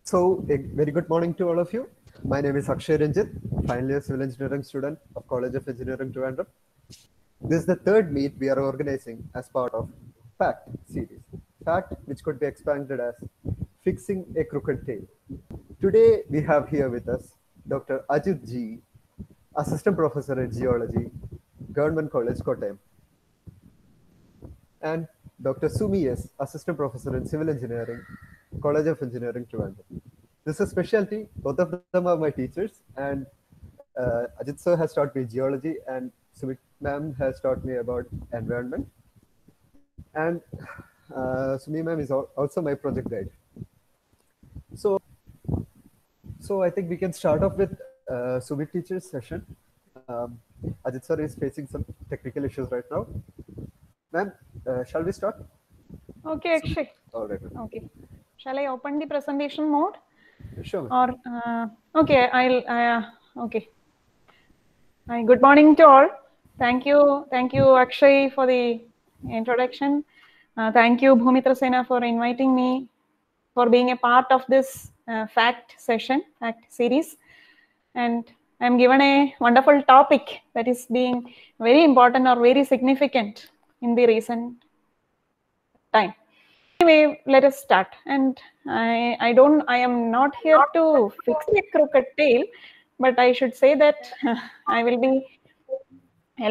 So, a very good morning to all of you. My name is Akshay Ranjit, final year civil engineering student of College of Engineering, Trivandrum. This is the third meet we are organizing as part of FACT series. FACT, which could be expanded as Fixing a Crooked Tail. Today, we have here with us Dr. Ajit G, Assistant Professor in Geology, Government College, Kottayam, and Dr. Sumi S, Assistant Professor in Civil Engineering, College of Engineering, Trivandrum. This is a specialty. Both of them are my teachers, and Ajit sir has taught me geology, and Sumit ma'am has taught me about environment, and Sumi ma'am is also my project guide. So, so I think we can start off with Sumit teacher's session. Ajit sir is facing some technical issues right now. Ma'am, shall we start? Okay, Akshay. All right. Okay. Shall I open the presentation mode? Sure. Or okay, okay. Hi, good morning to all. Thank you, Akshay, for the introduction. Thank you, Bhumitra Sena, for inviting me for being a part of this fact series. And I'm given a wonderful topic that is being very important or very significant in the recent time. Anyway, let us start. And I am not here to fix a crooked tail, but I should say that I'll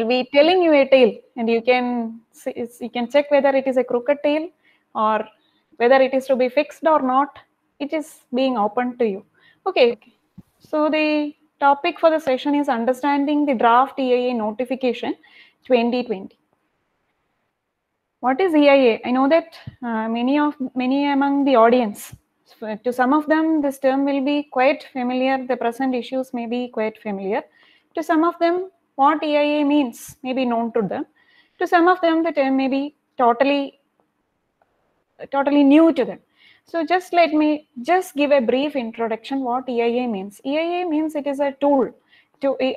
be telling you a tale, and you can check whether it is a crooked tail or whether it is to be fixed or not. It is being open to you. Okay. So the topic for the session is understanding the draft EIA notification 2020. What is EIA? I know that many among the audience, to some of them, this term will be quite familiar. The present issues may be quite familiar. To some of them, what EIA means may be known to them. To some of them, the term may be totally new to them. So let me give a brief introduction what EIA means. EIA means it is a tool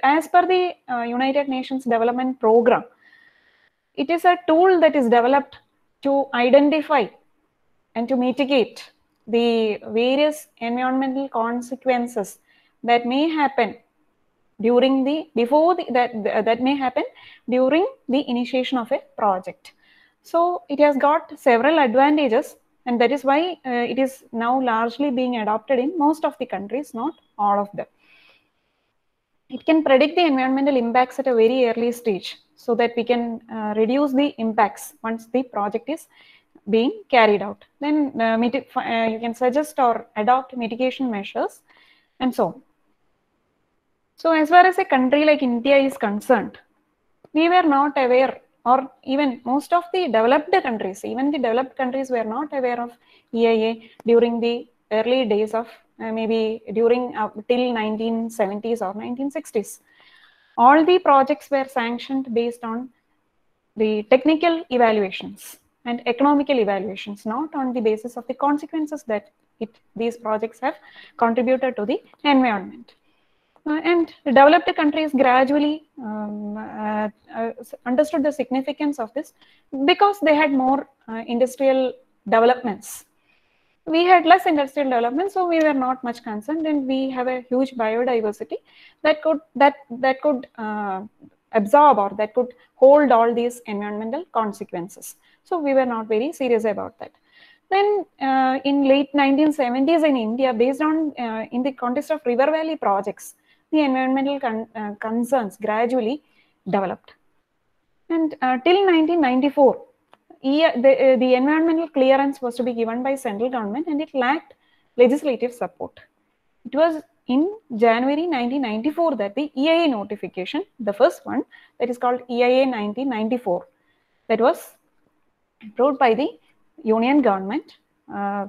as per the United Nations Development Program. It is a tool that is developed to identify and to mitigate the various environmental consequences that may happen during the initiation of a project. So it has got several advantages, and that is why it is now largely being adopted in most of the countries, not all of them. It can predict the environmental impacts at a very early stage so that we can reduce the impacts once the project is being carried out. Then you can suggest or adopt mitigation measures and so on. So as far as a country like India is concerned, we were not aware, or even most of the developed countries, even the developed countries were not aware of EIA during the early days of maybe during till 1970s or 1960s. All the projects were sanctioned based on the technical evaluations and economical evaluations, not on the basis of the consequences that these projects have contributed to the environment. And developed countries gradually understood the significance of this because they had more industrial developments. We had less industrial development, so we were not much concerned, and we have a huge biodiversity that could absorb or that could hold all these environmental consequences. So we were not very serious about that. Then in late 1970s in India, based on in the context of river valley projects, the environmental concerns gradually developed. And till 1994, the environmental clearance was to be given by central government, and it lacked legislative support. It was in January 1994 that the EIA notification, the first one, that is called EIA 1994, that was approved by the Union government by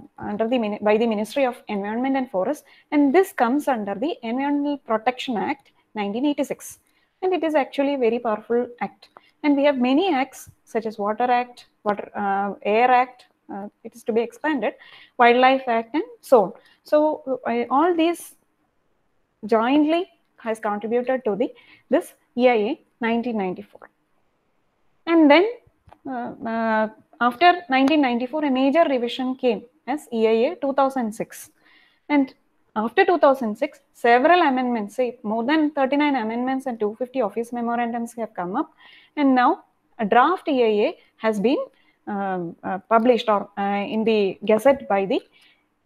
the Ministry of Environment and Forest, and this comes under the Environmental Protection Act 1986, and it is actually a very powerful act. And we have many acts such as Water Act, Air Act, it is to be expanded, Wildlife Act, and so on. So all these jointly has contributed to this EIA 1994. And then after 1994, a major revision came as EIA 2006. And after 2006, several amendments, say more than 39 amendments and 250 office memorandums have come up. And now a draft EIA has been published or in the Gazette by the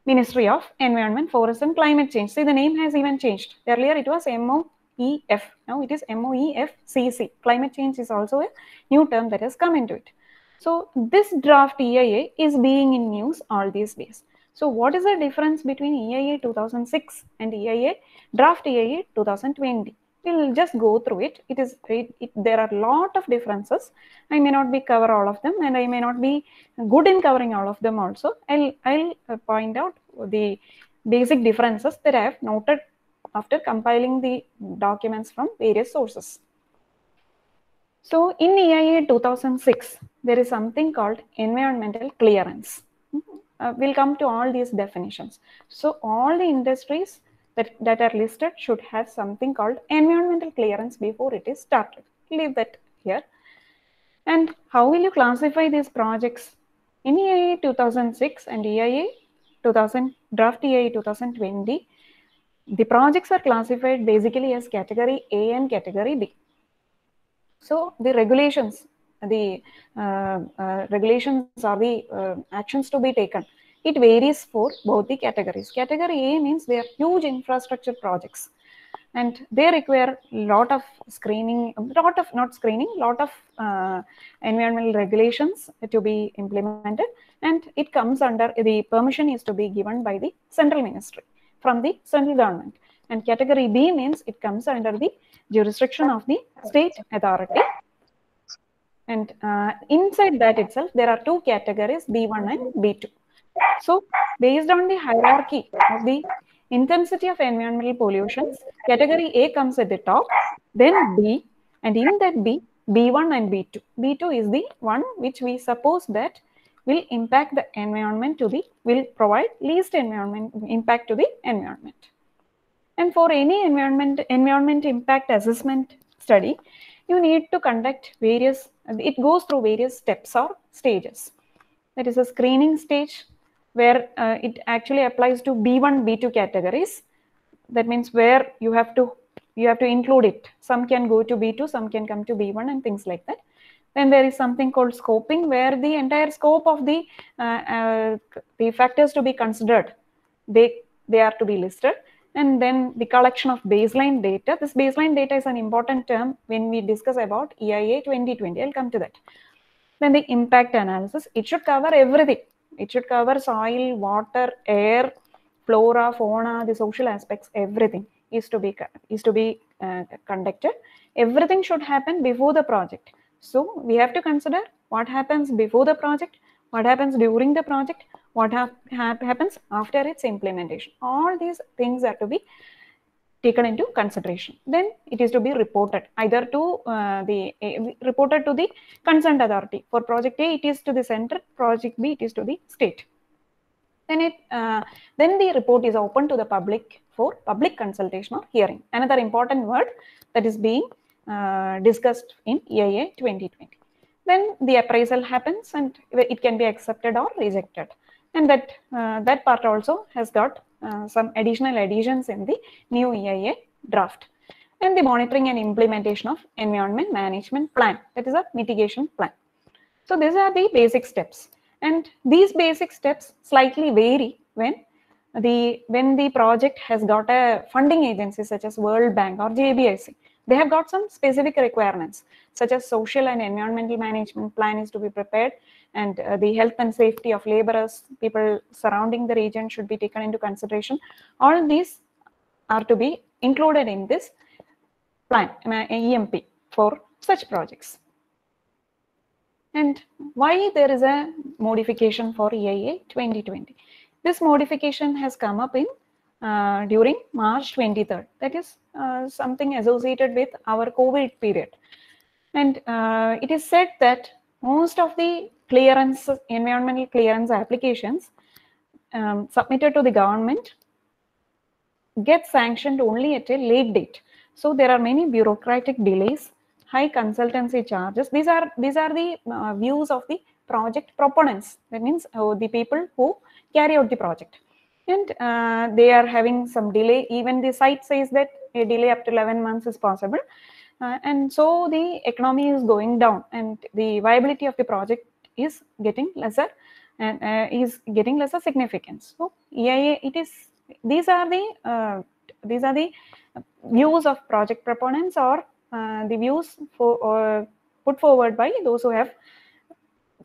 Ministry of Environment, Forest and Climate Change. See, the name has even changed. Earlier it was MOEF. Now it is MOEFCC. Climate change is also a new term that has come into it. So this draft EIA is being in news all these days. So what is the difference between EIA 2006 and draft EIA 2020? We'll just go through it. There are a lot of differences. I may not be cover all of them, and I may not be good in covering all of them also. I'll point out the basic differences that I have noted after compiling the documents from various sources. So in EIA 2006, there is something called environmental clearance. We'll come to all these definitions. So all the industries that are listed should have something called environmental clearance before it is started. Leave that here. And how will you classify these projects? In EIA 2006 and draft EIA 2020, the projects are classified basically as category A and category B. So the regulations are the actions to be taken. It varies for both the categories. Category A means they are huge infrastructure projects, and they require lot of environmental regulations to be implemented, and it comes under the permission is to be given by the central ministry from the central government. And category B means it comes under the jurisdiction of the state authority. And inside that itself, there are two categories, B1 and B2. So based on the hierarchy of the intensity of environmental pollutions, category A comes at the top, then B, and in that B, B1 and B2. B2 is the one which we suppose that will impact the environment will provide least impact to the environment. And for any environment impact assessment study, you need to conduct it goes through various steps or stages. That is a screening stage where it actually applies to B1, B2 categories. That means where you have to include it. Some can go to B2, some can come to B1 and things like that. Then there is something called scoping, where the entire scope of the factors to be considered, they are to be listed. And then the collection of baseline data. This baseline data is an important term when we discuss about EIA 2020. I'll come to that. Then the impact analysis. It should cover everything. It should cover soil, water, air, flora, fauna, the social aspects. Everything is to be conducted. Everything should happen before the project. So we have to consider what happens before the project, what happens during the project, what happens after its implementation. All these things are to be taken into consideration. Then it is to be reported either to reported to the concerned authority. For project A, it is to the center. Project B, it is to the state. Then the report is open to the public for public consultation or hearing. Another important word that is being discussed in EIA 2020. Then the appraisal happens, and it can be accepted or rejected. And that part also has got some additional additions in the new EIA draft. And the monitoring and implementation of environment management plan, that is a mitigation plan. So these are the basic steps, and these basic steps slightly vary when the project has got a funding agency such as World Bank or JBIC. They have got some specific requirements, such as social and environmental management plan is to be prepared, and the health and safety of laborers, people surrounding the region should be taken into consideration. All these are to be included in this plan, EMP, for such projects. And why there is a modification for EIA 2020? This modification has come up in during March 23rd. That is something associated with our COVID period. And it is said that most of the environmental clearance applications submitted to the government get sanctioned only at a late date. So there are many bureaucratic delays, high consultancy charges. These are the views of the project proponents. That means the people who carry out the project. and they are having some delay. Even the site says that a delay up to 11 months is possible. And so the economy is going down and the viability of the project is getting lesser and is getting lesser significance. So EIA, these are the views of project proponents or the views put forward by those who have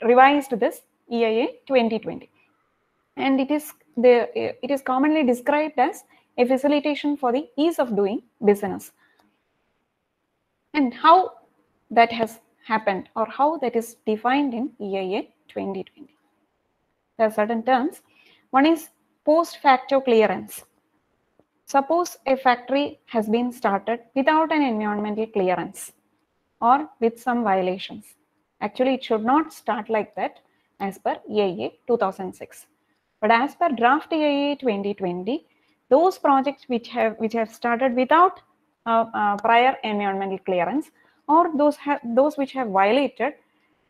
revised this EIA 2020. And it is commonly described as a facilitation for the ease of doing business. And how that has happened or how that is defined in EIA 2020. There are certain terms. One is post facto clearance. Suppose a factory has been started without an environmental clearance or with some violations. Actually, it should not start like that as per EIA 2006. But as per draft EIA 2020, those projects which have started without prior environmental clearance or those which have violated,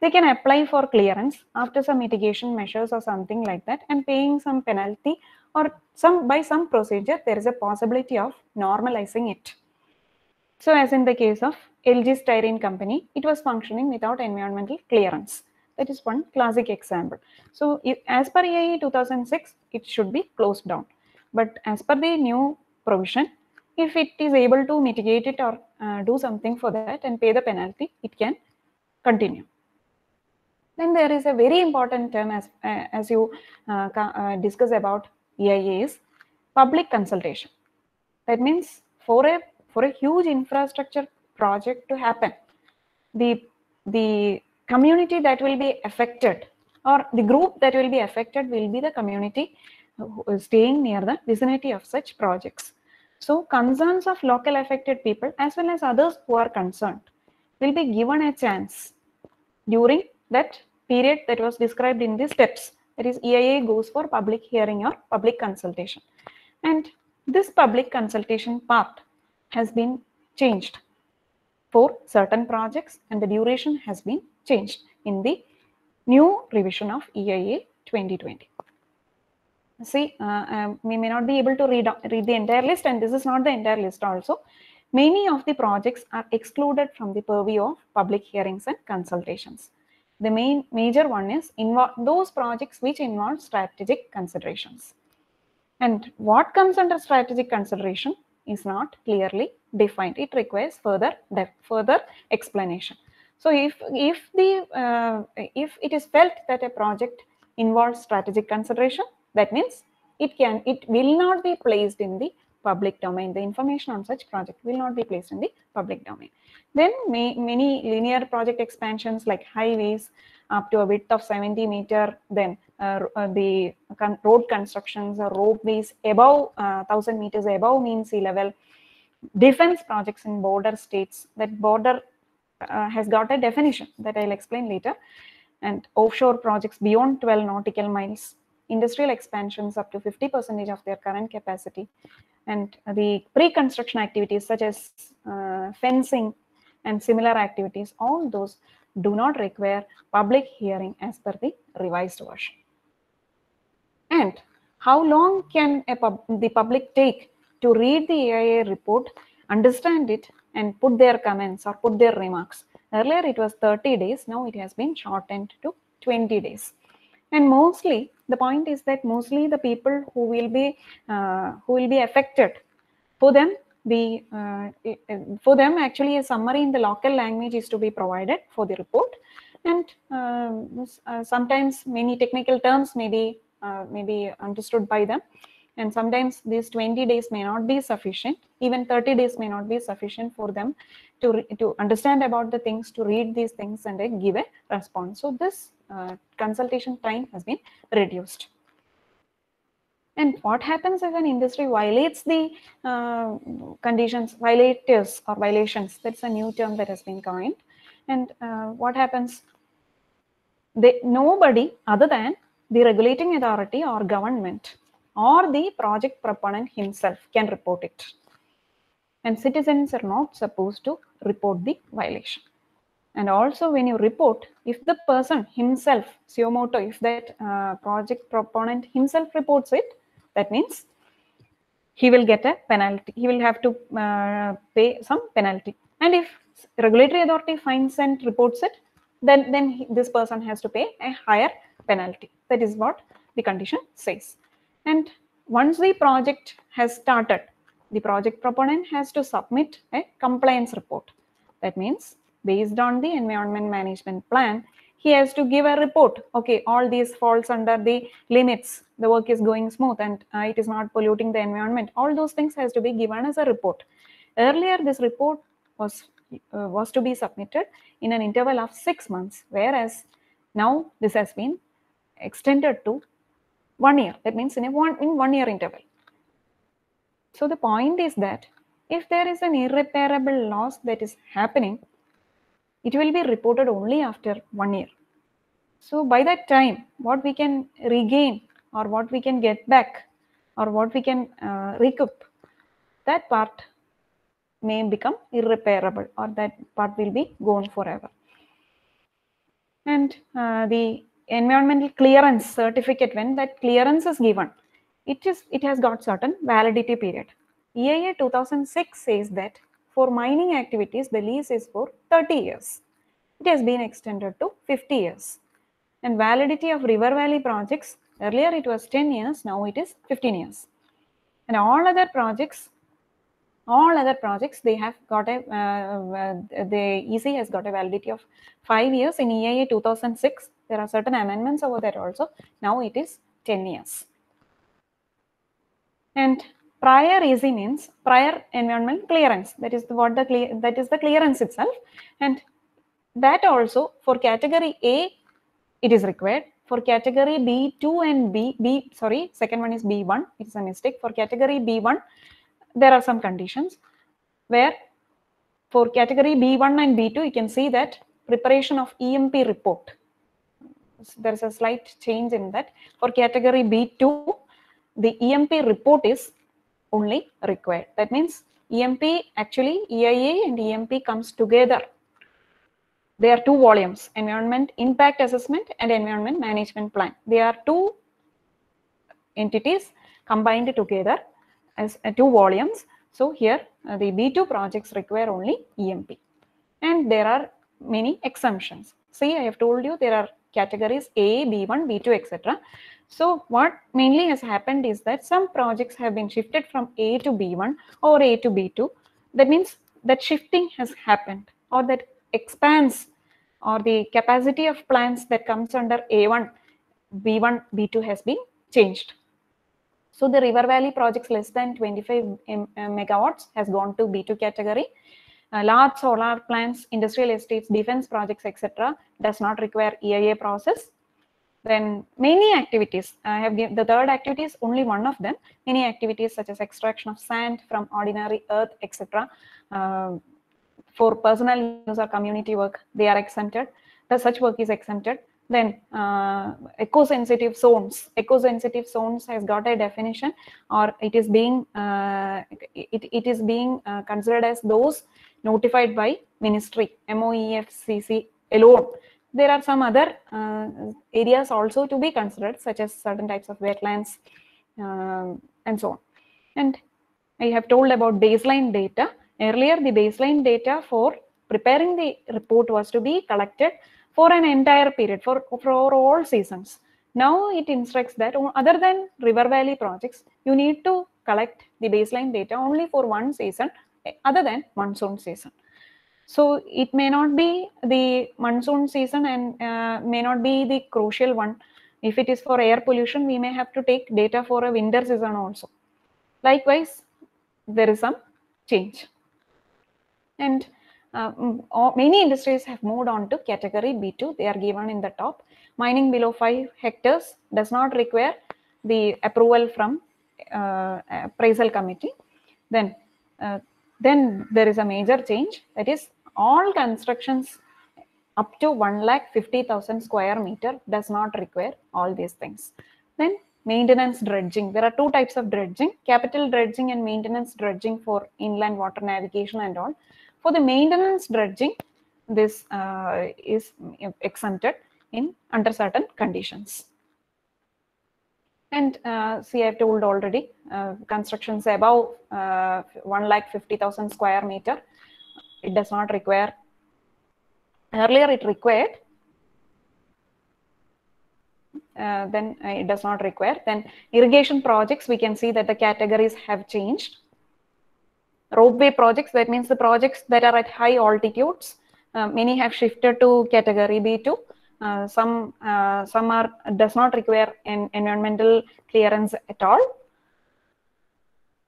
they can apply for clearance after some mitigation measures or something like that, and paying some penalty or by some procedure, there is a possibility of normalizing it. So as in the case of LG Styrene Company, it was functioning without environmental clearance. That is one classic example. So as per EIA 2006, it should be closed down. But as per the new provision, if it is able to mitigate it or do something for that and pay the penalty, it can continue. Then there is a very important term as you discuss about EIA is public consultation. That means for a huge infrastructure project to happen, the community that will be affected or the group that will be affected will be the community staying near the vicinity of such projects. So concerns of local affected people as well as others who are concerned will be given a chance during that period that was described in the steps. That is, EIA goes for public hearing or public consultation. And this public consultation part has been changed for certain projects and the duration has been changed in the new revision of EIA 2020. See, we may not be able to read the entire list, and this is not the entire list also. Many of the projects are excluded from the purview of public hearings and consultations. The major one is those projects which involve strategic considerations. And what comes under strategic consideration is not clearly defined. It requires further explanation. So if it is felt that a project involves strategic consideration, that means it will not be placed in the public domain. The information on such project will not be placed in the public domain. Then many linear project expansions like highways up to a width of 70 meters, then the road constructions or roadways above 1000 meters above mean sea level, defense projects in border states, that border has got a definition that I'll explain later, and offshore projects beyond 12 nautical miles, industrial expansions up to 50% of their current capacity, and the pre-construction activities such as fencing and similar activities, all those do not require public hearing as per the revised version. And how long can the public take to read the EIA report, understand it, and put their comments or put their remarks? Earlier it was 30 days, now it has been shortened to 20 days. And mostly, the point is that mostly the people who will be affected, for them actually a summary in the local language is to be provided for the report, and sometimes many technical terms may be understood by them, and sometimes these 20 days may not be sufficient, even 30 days may not be sufficient for them to understand about the things, to read these things and then give a response. So this consultation time has been reduced. And what happens if an industry violates the conditions, violators or violations? That's a new term that has been coined. And what happens? Nobody other than the regulating authority or government or the project proponent himself can report it. And citizens are not supposed to report the violation. And also when you report, if the person himself, suo motu, if that project proponent himself reports it, That means he will get a penalty. He will have to pay some penalty. And if regulatory authority finds and reports it, then this person has to pay a higher penalty. That is what the condition says. And once the project has started, the project proponent has to submit a compliance report. That means based on the environment management plan, he has to give a report. Okay, all these falls under the limits. The work is going smooth and it is not polluting the environment. All those things has to be given as a report. Earlier, this report was to be submitted in an interval of 6 months, whereas now this has been extended to 1 year. That means in 1 year interval. So the point is that if there is an irreparable loss that is happening, it will be reported only after 1 year. So by that time, what we can regain or what we can get back or what we can recoup, that part may become irreparable, or that part will be gone forever. And the environmental clearance certificate, when that clearance is given, it has got certain validity period. EIA 2006 says that for mining activities, the lease is for 30 years. It has been extended to 50 years. And validity of river valley projects, earlier it was 10 years, now it is 15 years. And all other projects, they have got a, the EC has got a validity of 5 years. In EIA 2006, there are certain amendments over that also. Now it is 10 years. And prior EC means prior environmental clearance. That is the clearance itself. And that also for category A, it is required. For category B2 and second one is B1. It's a mistake. For category B1, there are some conditions where for category B1 and B2, you can see that preparation of EMP report. There's a slight change in that. For category B2, the EMP report is only required. That means EMP, actually EIA and EMP comes together. They are 2 volumes, Environment Impact Assessment and Environment Management Plan. They are 2 entities combined together as 2 volumes. So here the B2 projects require only EMP. And there are many exemptions. See, I have told you there are categories A, B1, B2, etc. So what mainly has happened is that some projects have been shifted from A to B1 or A to B2. That means that shifting has happened, or that expands, or the capacity of plants that comes under A1, B1, B2 has been changed. So the river valley projects less than 25 megawatts has gone to B2 category. Large solar plants, industrial estates, defense projects, etc. does not require EIA process. Then many activities, I have given the third activity is only one of them. Many activities such as extraction of sand from ordinary earth, etc. For personal use or community work, they are exempted. Such work is exempted. Then eco-sensitive zones. Eco-sensitive zones has got a definition, or it is being considered as those notified by ministry, MOEFCC alone. There are some other areas also to be considered, such as certain types of wetlands and so on. And I have told about baseline data. Earlier, the baseline data for preparing the report was to be collected for an entire period, for all seasons. Now it instructs that other than river valley projects, you need to collect the baseline data only for one season other than monsoon season. So it may not be the monsoon season and may not be the crucial one. If it is for air pollution, we may have to take data for a winter season also. Likewise, there is some change. And many industries have moved on to category B2. They are given in the top. Mining below 5 hectares does not require the approval from appraisal committee. Then there is a major change, that is all constructions up to 1,50,000 square meter does not require all these things. Then maintenance dredging. There are 2 types of dredging, capital dredging and maintenance dredging for inland water navigation and all. For the maintenance dredging, this is exempted under certain conditions. And see, I've told already, constructions above 1,50,000 square meter, it does not require. Earlier it required, then it does not require. Then irrigation projects, we can see that the categories have changed. Roadway projects, that means the projects that are at high altitudes, many have shifted to category B2. Some does not require an environmental clearance at all.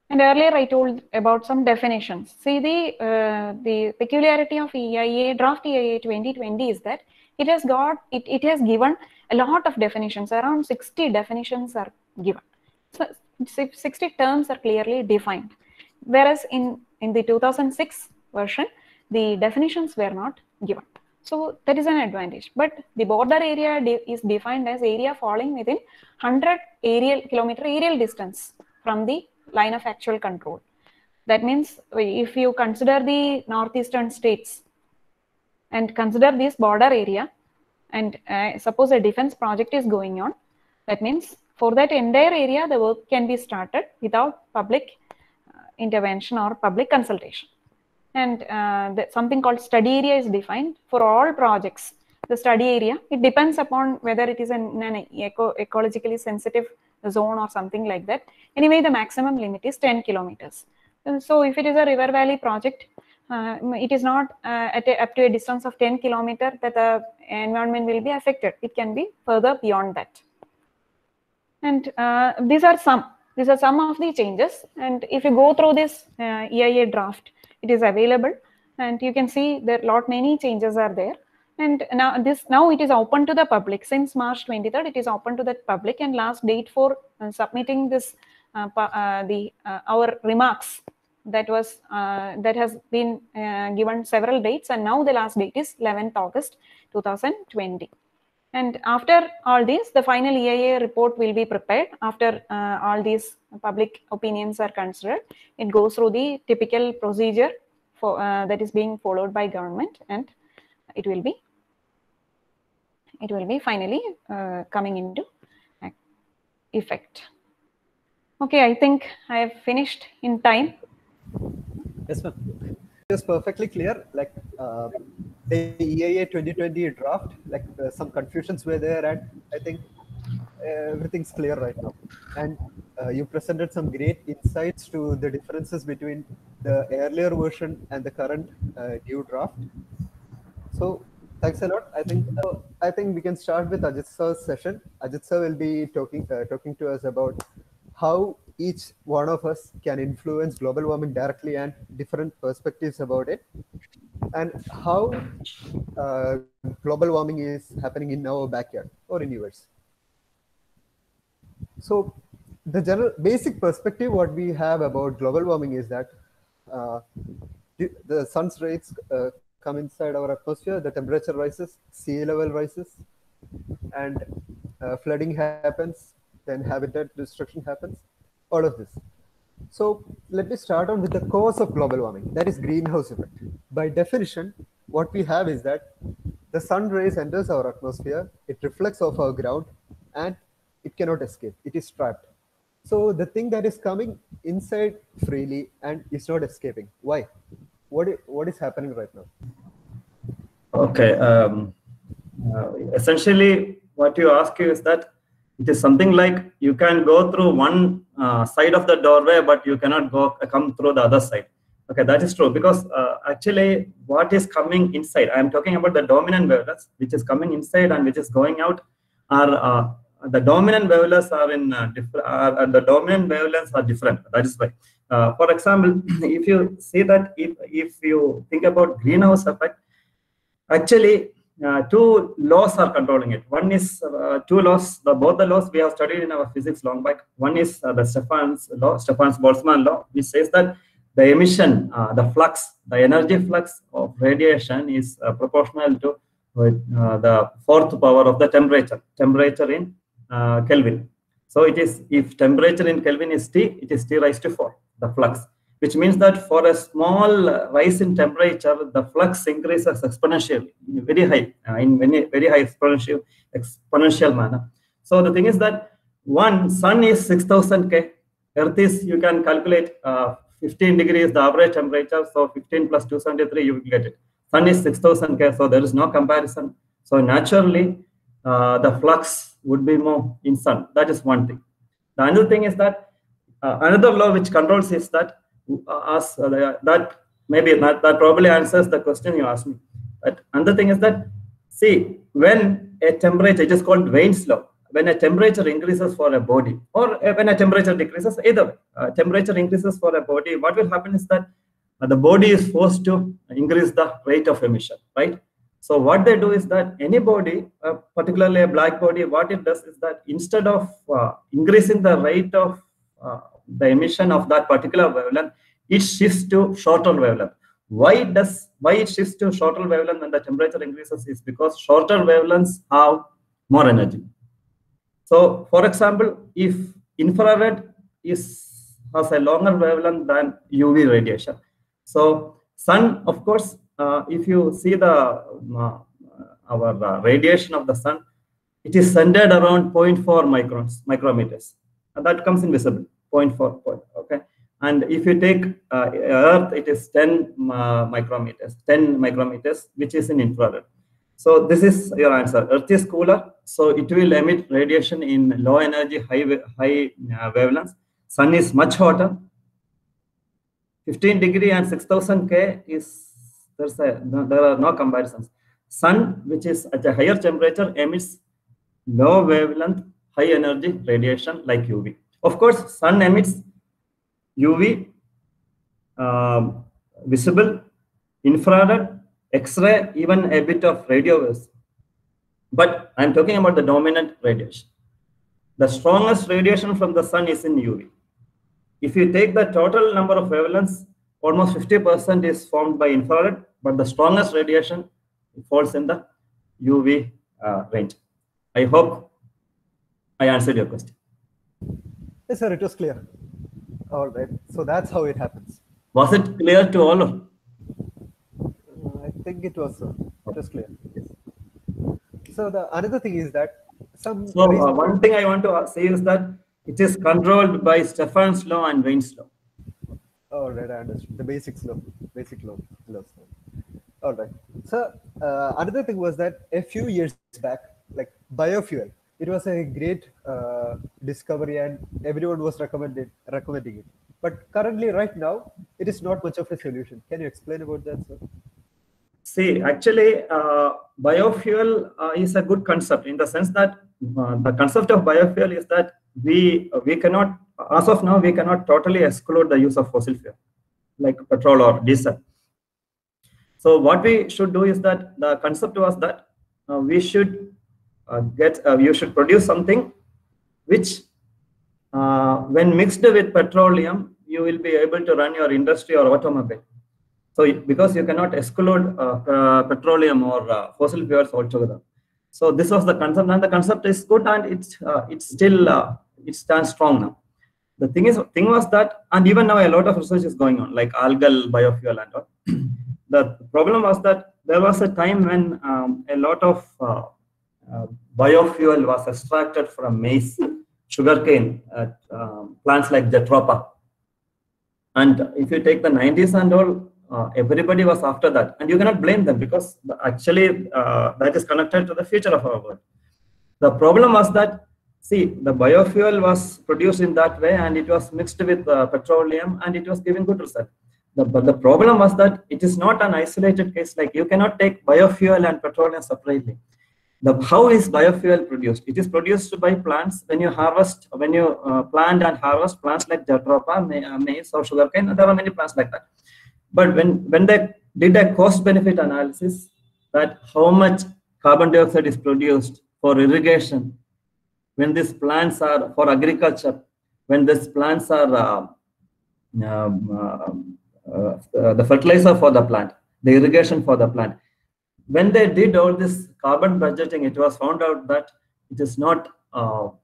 And earlier I told about some definitions. See, the peculiarity of EIA, draft EIA 2020 is that it has given a lot of definitions. Around 60 definitions are given. So 60 terms are clearly defined. Whereas in the 2006 version, the definitions were not given. So that is an advantage. But the border area is defined as area falling within 100 kilometer aerial distance from the line of actual control. That means if you consider the northeastern states and consider this border area, and suppose a defense project is going on, that means for that entire area, the work can be started without public intervention or public consultation. And something called study area is defined for all projects. The study area, it depends upon whether it is an ecologically sensitive zone or something like that. Anyway, the maximum limit is 10 kilometers. So if it is a river valley project, it is not up to a distance of 10 kilometers that the environment will be affected. It can be further beyond that. And these are some of the changes. And if you go through this EIA draft, it is available, and you can see that many changes are there. And now it is open to the public. Since March 23rd, it is open to the public, and last date for submitting this our remarks that has been given several dates, and now the last date is 11th August 2020. And after all this, the final EIA report will be prepared after all these public opinions are considered. It goes through the typical procedure for that is being followed by government, and it will be finally coming into effect. Okay, I think I have finished in time. Yes, ma'am. It was perfectly clear. Like the EIA 2020 draft, like some confusions were there, and I think everything's clear right now. And you presented some great insights to the differences between the earlier version and the current new draft. So thanks a lot. I think we can start with Ajit sir's session. Ajit sir will be talking to us about how each one of us can influence global warming directly and different perspectives about it, and how global warming is happening in our backyard or in yours. So the general basic perspective what we have about global warming is that the sun's rays come inside our atmosphere, the temperature rises, sea level rises, and flooding happens, then habitat destruction happens, all of this. So let me start on with the cause of global warming, that is greenhouse effect. By definition, what we have is that the sun rays enters our atmosphere, it reflects off our ground, and it cannot escape, it is trapped. So the thing that is coming inside freely and is not escaping, why? What is happening right now? Okay, essentially what you ask is that it is something like you can go through one side of the doorway, but you cannot come through the other side. Okay, that is true, because actually what is coming inside, I am talking about the dominant wavelets, which is coming inside and which is going out, are the dominant wavelets are in the dominant wavelengths are different. That is why, for example, if you see that if you think about greenhouse effect, actually two laws are controlling it. One is two laws. Both the laws we have studied in our physics long back. One is the Stefan's law, Stefan's-Boltzmann law, which says that the emission, the flux, the energy flux of radiation is proportional to the fourth power of the temperature in Kelvin. So it is, if temperature in Kelvin is T, it is T raised to 4, the flux, which means that for a small rise in temperature, the flux increases exponentially, very high, in very high exponential manner. So the thing is that one, sun is 6,000 K. Earth is, you can calculate 15 degrees, the average temperature. So 15 plus 273, you will get it. Sun is 6,000 K, so there is no comparison. So naturally, the flux would be more in sun. That is one thing. The another thing is that another law which controls is that that maybe that probably answers the question you asked me. But another thing is that, see, when a temperature, it is called Wein's law. When a temperature increases for a body, or when a temperature decreases, either way, temperature increases for a body, what will happen is that the body is forced to increase the rate of emission, right? So what they do is that any body, particularly a black body, what it does is that instead of increasing the rate of the emission of that particular wavelength, it shifts to shorter wavelength. Why it shifts to shorter wavelength when the temperature increases is because shorter wavelengths have more energy. So, for example, if infrared has a longer wavelength than UV radiation. So, sun, of course, if you see the our radiation of the sun, it is centered around 0.4 micrometers, and that comes invisible, 0.4. Okay, and if you take Earth, it is 10 micrometers, which is in infrared. So this is your answer. Earth is cooler, so it will emit radiation in low energy, high wavelengths. Sun is much hotter. 15 degree and 6,000 K is, there are no comparisons. Sun, which is at a higher temperature, emits low wavelength, high energy radiation like UV. Of course, sun emits UV, visible, infrared, X-ray, even a bit of radio waves. But I'm talking about the dominant radiation. The strongest radiation from the sun is in UV. If you take the total number of wavelengths, almost 50% is formed by infrared, but the strongest radiation falls in the UV range. I hope I answered your question. Yes, sir, it was clear. All right, so that's how it happens. Was it clear to all of you? I think it was, sir. It was clear. Yes. So the another thing is that one thing I want to say is that it is controlled by Stefan's law and Wein's law. All right, I understood. The basic law. All right. So another thing was that a few years back, like biofuel, it was a great discovery and everyone was recommending it. But currently, right now, it is not much of a solution. Can you explain about that, sir? See, actually, biofuel is a good concept in the sense that the concept of biofuel is that we cannot, as of now, we cannot totally exclude the use of fossil fuel like petrol or diesel. So what we should do is that the concept was that we should you should produce something which, when mixed with petroleum, you will be able to run your industry or automobile. So because you cannot exclude petroleum or fossil fuels altogether. So this was the concept, and the concept is good, and it's still it stands strong now. The thing was that, and even now a lot of research is going on, like algal biofuel and all. The problem was that there was a time when a lot of biofuel was extracted from maize, sugarcane, plants like Jatropha. And if you take the 90s and all, everybody was after that, and you cannot blame them because actually that is connected to the future of our world. The problem was that, see, the biofuel was produced in that way, and it was mixed with petroleum, and it was giving good result. But the problem was that it is not an isolated case. Like, you cannot take biofuel and petroleum separately. How is biofuel produced? It is produced by plants. When you harvest, when you plant and harvest plants like Jatropha, maize or sugarcane, there are many plants like that. But when they did a cost-benefit analysis, that how much carbon dioxide is produced for irrigation, when these plants are for agriculture, when these plants are the fertilizer for the plant, the irrigation for the plant. When they did all this carbon budgeting, it was found out that it is not of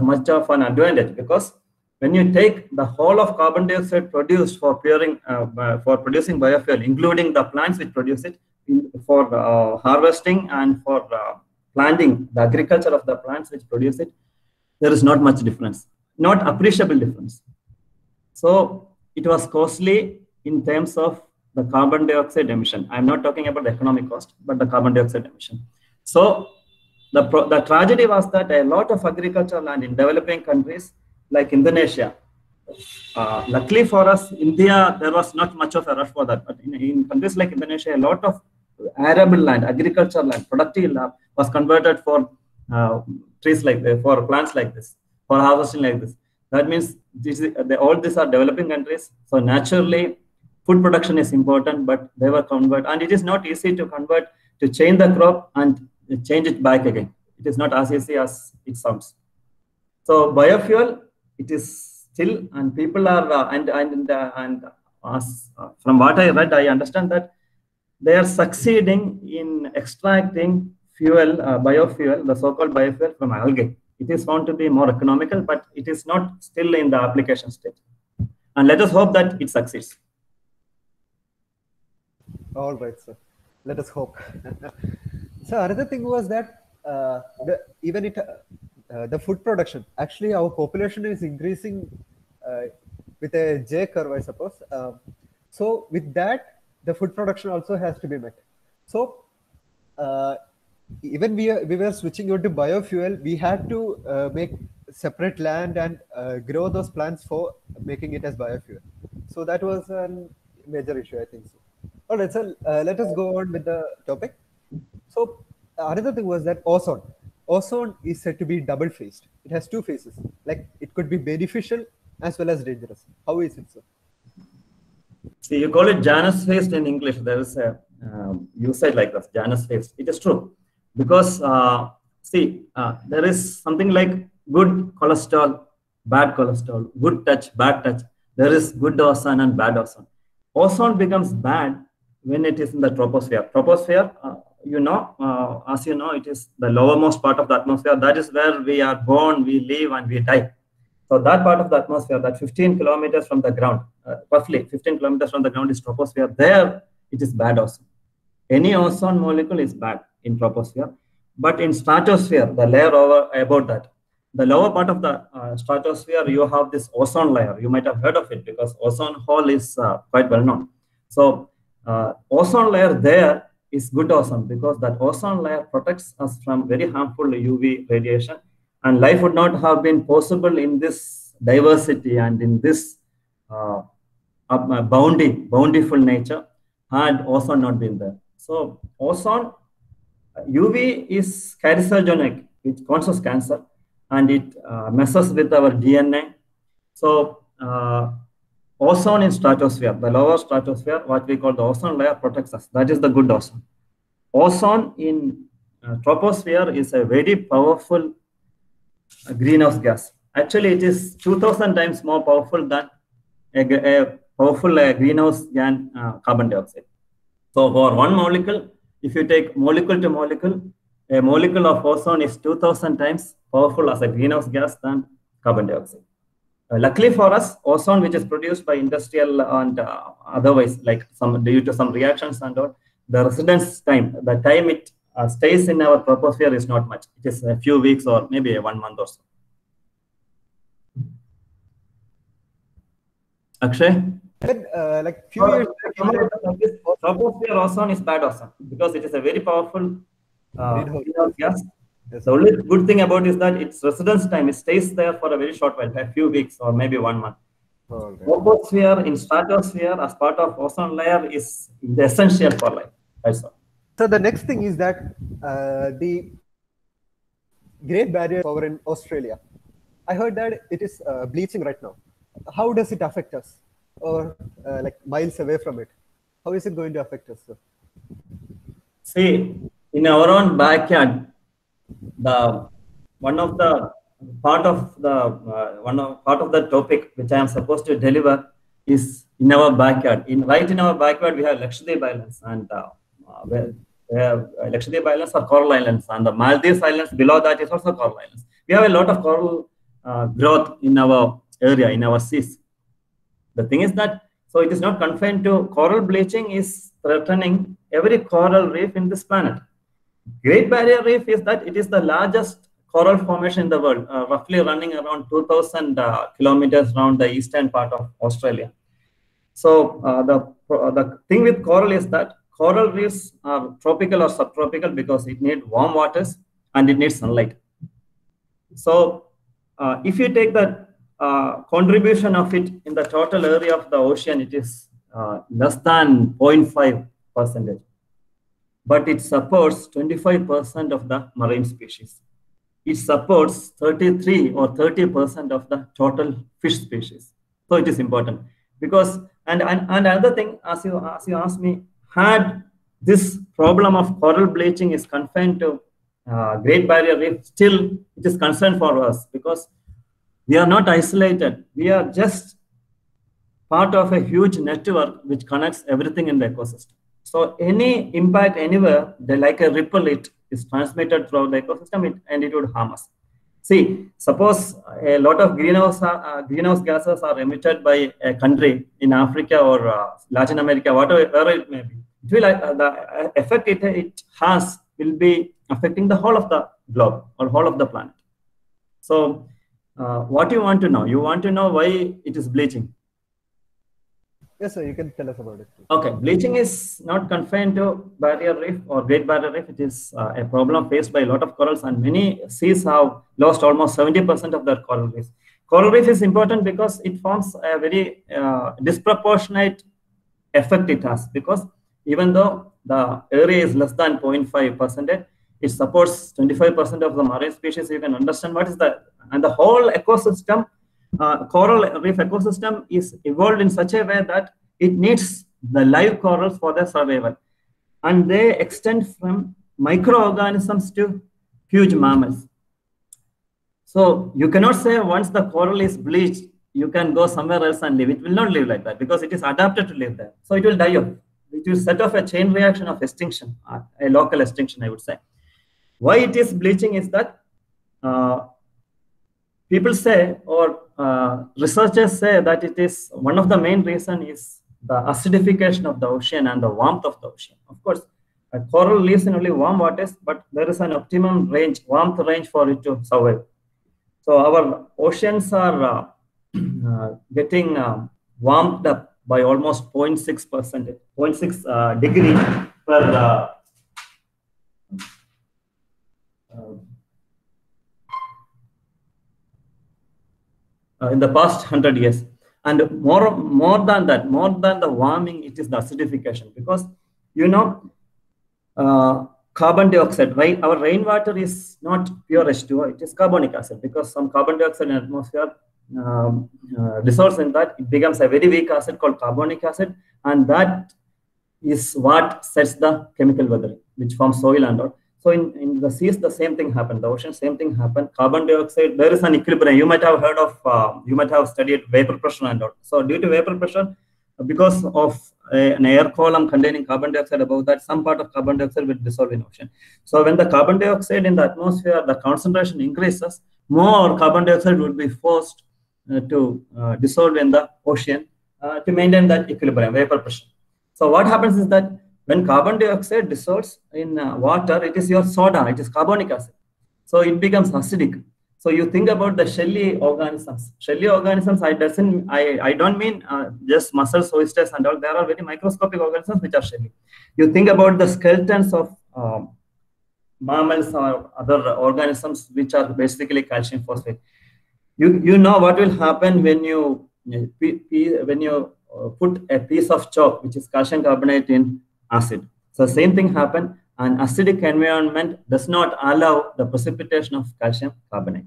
much of an advantage, because when you take the whole of carbon dioxide produced for producing biofuel, including the plants which produce it, for harvesting and for planting, the agriculture of the plants which produce it, there is not much difference, not appreciable difference. So it was costly in terms of the carbon dioxide emission. I'm not talking about the economic cost, but the carbon dioxide emission. So the tragedy was that a lot of agricultural land in developing countries like Indonesia, luckily for us, India, there was not much of a rush for that. But in countries like Indonesia, a lot of arable land, agricultural land, productive land was converted for trees like this, for plants like this, for harvesting like this. That means all these are developing countries. So naturally, food production is important, but they were converted. And it is not easy to convert, to change the crop and change it back again. It is not as easy as it sounds. So biofuel, it is still, and people are, from what I read, I understand that they are succeeding in extracting fuel, biofuel, the so-called biofuel from algae. It is found to be more economical, but it is not still in the application stage. And let us hope that it succeeds. All right, sir. Let us hope. So another thing was that the food production, actually our population is increasing with a J curve, I suppose. So with that, the food production also has to be met. So even we were switching on to biofuel, we had to make separate land and grow those plants for making it as biofuel. So that was a major issue, I think so. All right, so let us go on with the topic. So another thing was that ozone. Ozone is said to be double-faced. It has two faces. Like it could be beneficial as well as dangerous. How is it, sir? See, you call it Janus-faced in English. There is a usage like that, Janus-faced. It is true. Because, there is something like good cholesterol, bad cholesterol, good touch, bad touch. There is good ozone and bad ozone. Ozone becomes bad when it is in the troposphere. Troposphere, as you know, it is the lowermost part of the atmosphere. That is where we are born, we live, and we die. So that part of the atmosphere, that 15 kilometers from the ground, roughly 15 kilometers from the ground is troposphere. There, it is bad ozone. Any ozone molecule is bad in troposphere. But in stratosphere, the layer about that, the lower part of the stratosphere, you have this ozone layer. You might have heard of it because ozone hole is quite well known. So ozone layer there is good ozone because that ozone layer protects us from very harmful UV radiation, and life would not have been possible in this diversity and in this bountiful nature had ozone not been there. So ozone, UV is carcinogenic, it causes cancer and it messes with our DNA. So ozone in stratosphere, the lower stratosphere, what we call the ozone layer, protects us. That is the good ozone. Ozone in troposphere is a very powerful greenhouse gas. Actually, it is 2,000 times more powerful than a powerful greenhouse gas, carbon dioxide. So for one molecule, if you take molecule to molecule, a molecule of ozone is 2,000 times powerful as a greenhouse gas than carbon dioxide. Luckily for us, ozone, which is produced by industrial and otherwise, like due to some reactions and all, the residence time, the time it stays in our troposphere is not much. It is a few weeks or maybe 1 month or so. Akshay? Like few years troposphere ozone is bad ozone because it is a very powerful greenhouse gas. The only good thing about it is that its residence time, it stays there for a very short while, a few weeks or maybe 1 month. Troposphere in stratosphere as part of ozone layer is essential for life. That's all. So the next thing is that the Great Barrier Reef in Australia, I heard that it is bleaching right now. How does it affect us? Or like miles away from it? How is it going to affect us, sir? See, in our own backyard, one of the part of the topic which I am supposed to deliver is in our backyard. Right in our backyard, we have Lakshadweep Islands, and Lakshadweep Islands are coral islands, and the Maldives Islands below that is also coral islands. We have a lot of coral growth in our area, in our seas. The thing is that, so it is not confined to coral bleaching is threatening every coral reef in this planet. Great Barrier Reef is that it is the largest coral formation in the world, roughly running around 2,000 kilometers around the eastern part of Australia. So the thing with coral is that coral reefs are tropical or subtropical because it needs warm waters and it needs sunlight. So if you take the contribution of it in the total area of the ocean, it is less than 0.5%. But it supports 25% of the marine species. It supports 33 or 30% of the total fish species. So it is important because, and another thing, as you asked me, had this problem of coral bleaching is confined to Great Barrier Reef, still it is concern for us because we are not isolated. We are just part of a huge network which connects everything in the ecosystem. So any impact anywhere, like a ripple, it is transmitted throughout the ecosystem and it would harm us. See, suppose a lot of greenhouse gases are emitted by a country in Africa or Latin America, whatever it may be. It will, the effect it has will be affecting the whole of the globe or whole of the planet. So what you want to know? You want to know why it is bleaching. Yes, sir, you can tell us about it. Okay, bleaching is not confined to Barrier Reef or Great Barrier Reef. It is a problem faced by a lot of corals, and many seas have lost almost 70% of their coral reefs. Coral reef is important because it forms a very disproportionate effect it has, because even though the area is less than 0.5%, it supports 25% of the marine species. You can understand what is that, and the whole ecosystem. Coral reef ecosystem is evolved in such a way that it needs the live corals for their survival, and they extend from microorganisms to huge mammals. So you cannot say once the coral is bleached, you can go somewhere else and live. It will not live like that because it is adapted to live there. So it will die off. It will set off a chain reaction of extinction, a local extinction, I would say. Why it is bleaching is that people say, or researchers say, that it is one of the main reason is the acidification of the ocean and the warmth of the ocean. Of course, a coral lives in only warm waters, but there is an optimum range, warmth range for it to survive. So our oceans are getting warmed up by almost 0.6%, 0.6 degree per in the past 100 years. And more than that, more than the warming, it is the acidification, because carbon dioxide, right? Our rainwater is not pure H2O, it is carbonic acid, because some carbon dioxide in the atmosphere dissolves in that, it becomes a very weak acid called carbonic acid, and that is what sets the chemical weathering, which forms soil and all. So in the seas, the same thing happened. The ocean, same thing happened. Carbon dioxide, there is an equilibrium. You might have heard of, you might have studied vapor pressure and all. So due to vapor pressure, because of an air column containing carbon dioxide above that, some part of carbon dioxide will dissolve in ocean. So when the carbon dioxide in the atmosphere, the concentration increases, more carbon dioxide would be forced to dissolve in the ocean to maintain that equilibrium, vapor pressure. So what happens is that when carbon dioxide dissolves in water, it is your soda, it is carbonic acid. So it becomes acidic. So you think about the shelly organisms. Shelly organisms, I don't mean just mussels, oysters and all. There are very microscopic organisms which are shelly. You think about the skeletons of mammals or other organisms which are basically calcium phosphate. You know what will happen when you put a piece of chalk, which is calcium carbonate, in acid. So same thing happened. An acidic environment does not allow the precipitation of calcium carbonate.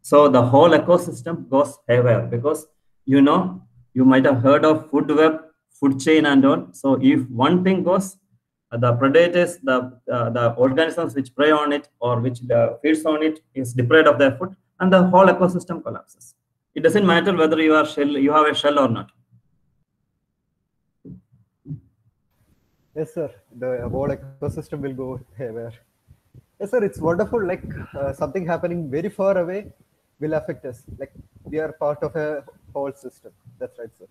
So the whole ecosystem goes haywire, because you might have heard of food web, food chain and all. So if one thing goes, the predators, the organisms which prey on it or which feeds on it is deprived of their food, and the whole ecosystem collapses. It doesn't matter whether you have a shell or not. Yes, sir. The whole ecosystem will go haywire. Yes, sir. It's wonderful. Like something happening very far away will affect us. Like we are part of a whole system. That's right, sir.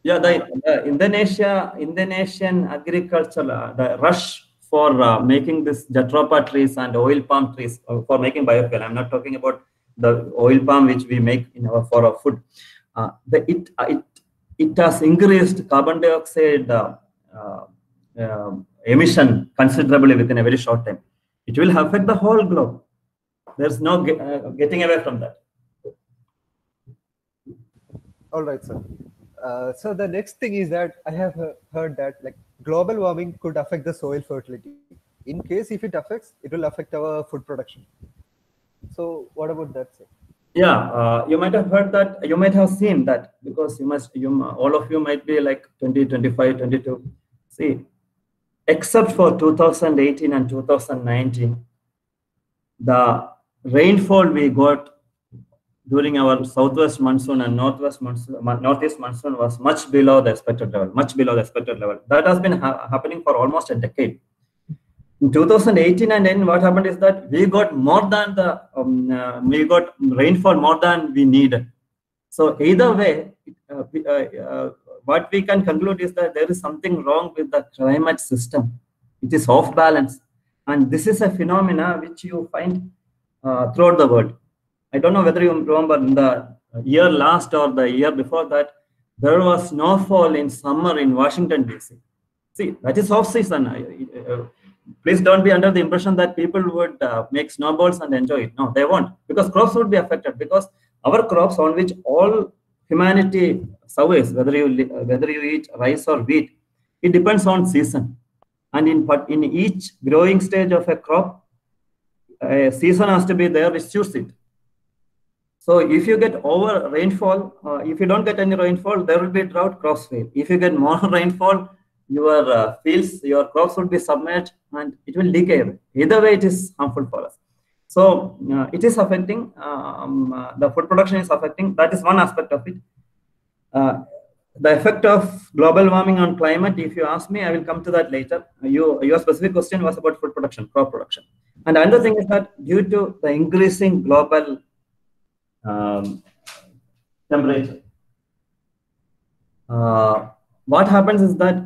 Yeah, the Indonesian agriculture, the rush for making this jatropha trees and oil palm trees for making biofuel. I'm not talking about the oil palm which we make for our food. It has increased carbon dioxide emission considerably within a very short time. It will affect the whole globe. There's no getting away from that. All right, sir. So the next thing is that I have heard that like global warming could affect the soil fertility. In case if it affects, it will affect our food production. So what about that, sir? Yeah, you might have heard that. You might have seen that because all of you might be like 20, 25, 22. See, except for 2018 and 2019, the rainfall we got during our southwest monsoon and northeast monsoon was much below the expected level, That has been happening for almost a decade. In 2018 and then what happened is that we got more than we got rainfall more than we needed. So either way, what we can conclude is that there is something wrong with the climate system. It is off balance, and this is a phenomena which you find throughout the world. I don't know whether you remember in the year last or the year before that, there was snowfall in summer in Washington, D.C. See, that is off season. Please don't be under the impression that people would make snowballs and enjoy it. No, they won't, because crops would be affected, because our crops on which all humanity survives, whether you eat rice or wheat, it depends on season. And in each growing stage of a crop, a season has to be there which suits it. So if you get over rainfall, if you don't get any rainfall, there will be drought, crops fail. If you get more rainfall, your fields, your crops will be submerged and it will decay. Either way, it is harmful for us. So it is affecting, the food production is affecting. That is one aspect of it. The effect of global warming on climate, if you ask me, I will come to that later. Your specific question was about food production, crop production. And another thing is that due to the increasing global temperature, what happens is that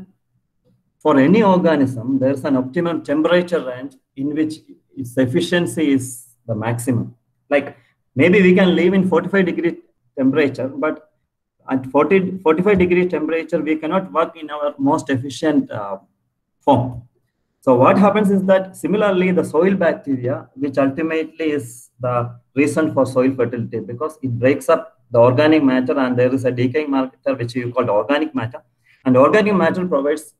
for any organism, there's an optimum temperature range in which its efficiency is the maximum. Like maybe we can live in 45-degree temperature, but at 45-degree temperature, we cannot work in our most efficient form. So what happens is that similarly, the soil bacteria, which ultimately is the reason for soil fertility, because it breaks up the organic matter and there is a decaying matter which you call organic matter. And organic matter provides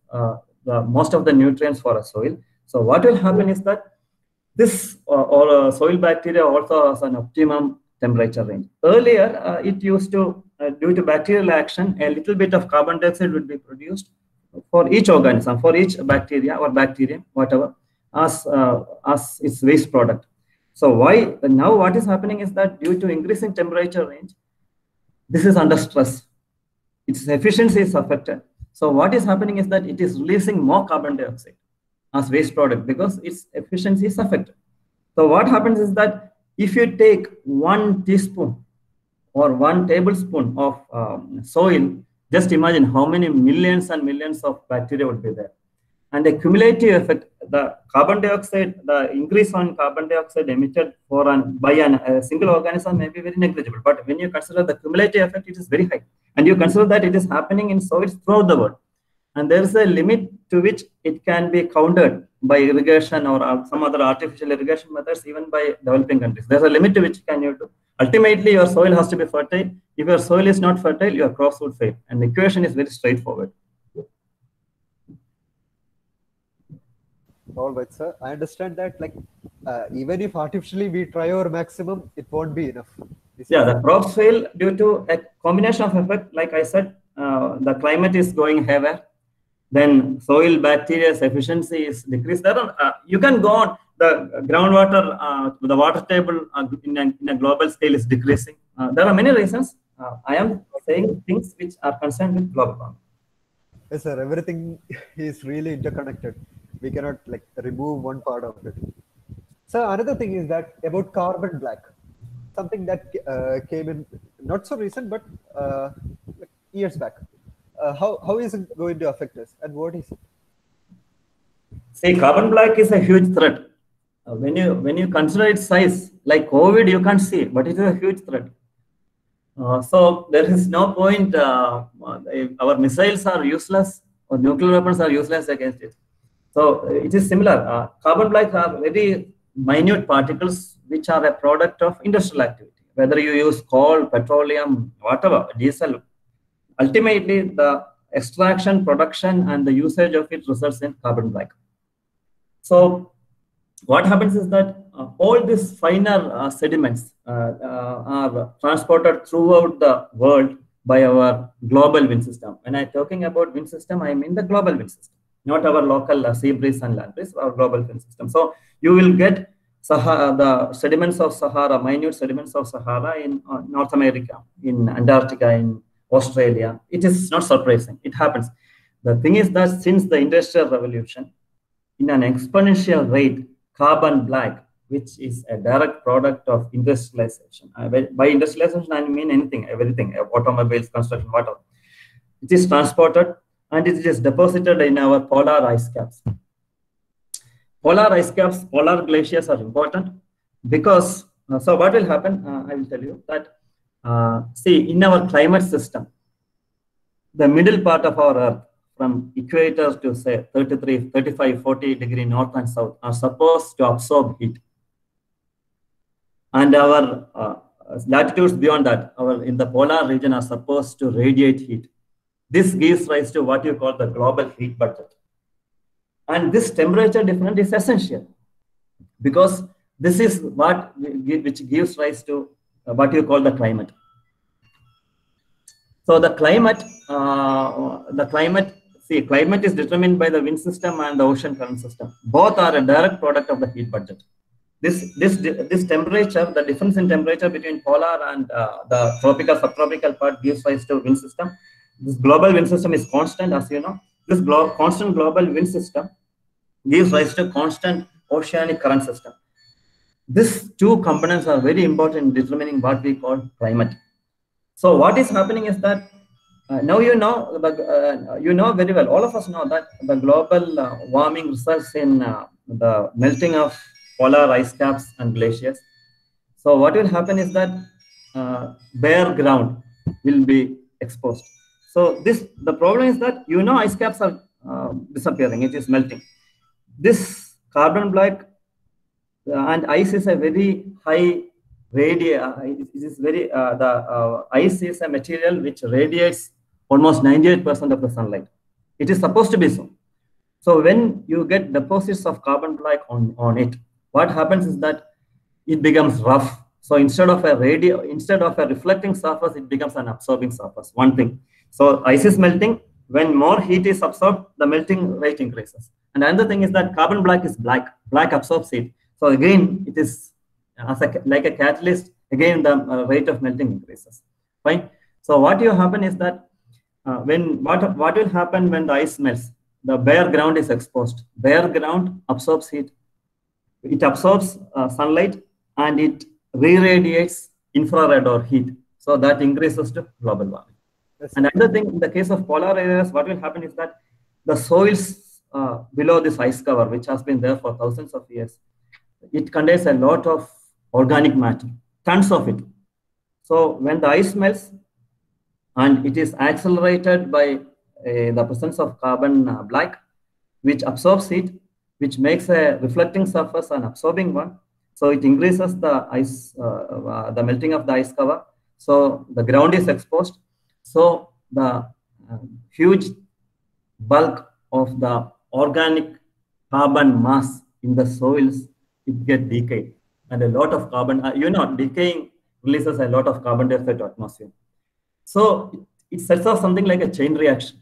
most of the nutrients for a soil. So what will happen is that this soil bacteria also has an optimum temperature range. Earlier, it used to, due to bacterial action, a little bit of carbon dioxide would be produced for each organism, for each bacteria or bacterium, whatever, as its waste product. So now what is happening is that due to increasing temperature range, this is under stress. Its efficiency is affected. So what is happening is that it is releasing more carbon dioxide as waste product because its efficiency is affected. So what happens is that if you take 1 teaspoon or 1 tablespoon of soil, just imagine how many millions and millions of bacteria would be there. And the cumulative effect, the carbon dioxide, the increase on carbon dioxide emitted by a single organism may be very negligible. But when you consider the cumulative effect, it is very high. And you consider that it is happening in soils throughout the world. And there is a limit to which it can be countered by irrigation or some other artificial irrigation methods, even by developing countries. There's a limit to which can you do. Ultimately, your soil has to be fertile. If your soil is not fertile, your crops would fail. And the equation is very straightforward. All right, sir. I understand that, like, even if artificially we try our maximum, it won't be enough. Yeah, the crops fail due to a combination of effect. Like I said, the climate is going haywire. Then soil bacteria's efficiency is decreased. You can go on. The groundwater, the water table in a global scale is decreasing. There are many reasons. I am saying things which are concerned with global warming. Yes, sir. Everything is really interconnected. We cannot remove one part of it. So another thing is that about carbon black, something that came in not so recent, but years back. How is it going to affect us, and what is it? See, carbon black is a huge threat. When you consider its size, like COVID, you can't see, but it is a huge threat. So there is no point. Our missiles are useless, or nuclear weapons are useless against it. So it is similar. Carbon black are very minute particles which are a product of industrial activity. Whether you use coal, petroleum, whatever, diesel, ultimately the extraction, production, and the usage of it results in carbon black. So what happens is that all these finer sediments are transported throughout the world by our global wind system. When I'm talking about wind system, I mean the global wind system, not our local sea breeze and land breeze, our global wind system. So you will get the sediments of Sahara, minute sediments of Sahara in North America, in Antarctica, in Australia. It is not surprising. It happens. The thing is that since the Industrial Revolution, in an exponential rate, carbon black, which is a direct product of industrialization. By industrialization, I mean anything, everything, automobiles, construction, whatever. It is transported and it is deposited in our polar ice caps. Polar ice caps, polar glaciers are important because, so what will happen, I will tell you that, see, in our climate system, the middle part of our Earth, from equator to say 33, 35, 40 degree north and south are supposed to absorb heat. And our latitudes beyond that, in the polar region are supposed to radiate heat. This gives rise to what you call the global heat budget. And this temperature difference is essential because this is which gives rise to what you call the climate. So the climate, climate is determined by the wind system and the ocean current system. Both are a direct product of the heat budget. This temperature, the difference in temperature between polar and the tropical, subtropical part gives rise to wind system. This global wind system is constant, as you know. This constant global wind system gives rise to constant oceanic current system. These two components are very important in determining what we call climate. So what is happening is that now you know very well, all of us know that the global warming results in the melting of polar ice caps and glaciers. So what will happen is that bare ground will be exposed. So the problem is that ice caps are disappearing, it is melting. This carbon black and ice is a very high ice is a material which radiates almost 98% of the sunlight. It is supposed to be so. So when you get deposits of carbon black on it, what happens is that it becomes rough. So instead of a reflecting surface, it becomes an absorbing surface. One thing. So ice is melting. When more heat is absorbed, the melting rate increases. And another thing is that carbon black is black. Black absorbs heat. So again, it is like a catalyst. Again, the rate of melting increases. Fine. So what will happen is that what will happen when the ice melts? The bare ground is exposed. Bare ground absorbs heat. It absorbs sunlight and it re-radiates infrared or heat. So that increases to global warming. Yes. And another thing, in the case of polar areas, what will happen is that the soils below this ice cover, which has been there for thousands of years, it contains a lot of organic matter, tons of it. So when the ice melts and it is accelerated by the presence of carbon black, which absorbs heat, which makes a reflecting surface an absorbing one. So it increases the ice, the melting of the ice cover. So the ground is exposed. So the huge bulk of the organic carbon mass in the soils, it gets decayed. And a lot of carbon, decaying releases a lot of carbon dioxide to atmosphere. So it sets off something like a chain reaction.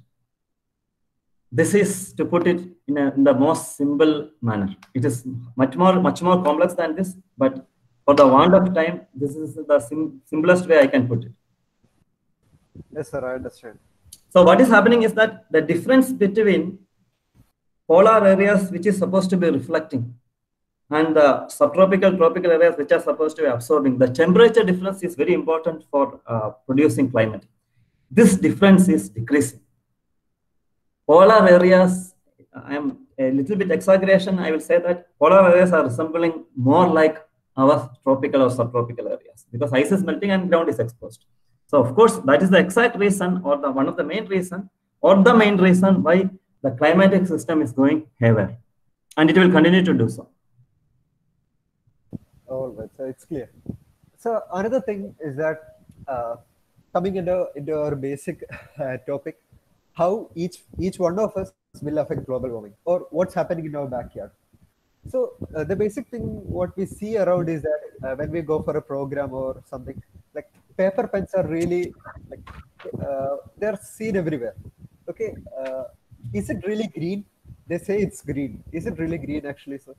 This is, to put it in the most simple manner. It is much more complex than this, but for the want of time, this is the simplest way I can put it. Yes, sir, I understand. So what is happening is that the difference between polar areas, which is supposed to be reflecting, and the subtropical, tropical areas, which are supposed to be absorbing, the temperature difference is very important for producing climate. This difference is decreasing. Polar areas, a little bit exaggeration, I will say that polar areas are resembling more like our tropical or subtropical areas because ice is melting and ground is exposed. So of course, that is the exact reason or one of the main reason or the main reason why the climatic system is going haywire, and it will continue to do so. All right, so it's clear. So another thing is that coming into our basic topic, how each one of us will affect global warming or what's happening in our backyard. So the basic thing what we see around is that when we go for a program or something, like paper pens are really like they're seen everywhere. Okay, is it really green? They say it's green. Is it really green actually, sir?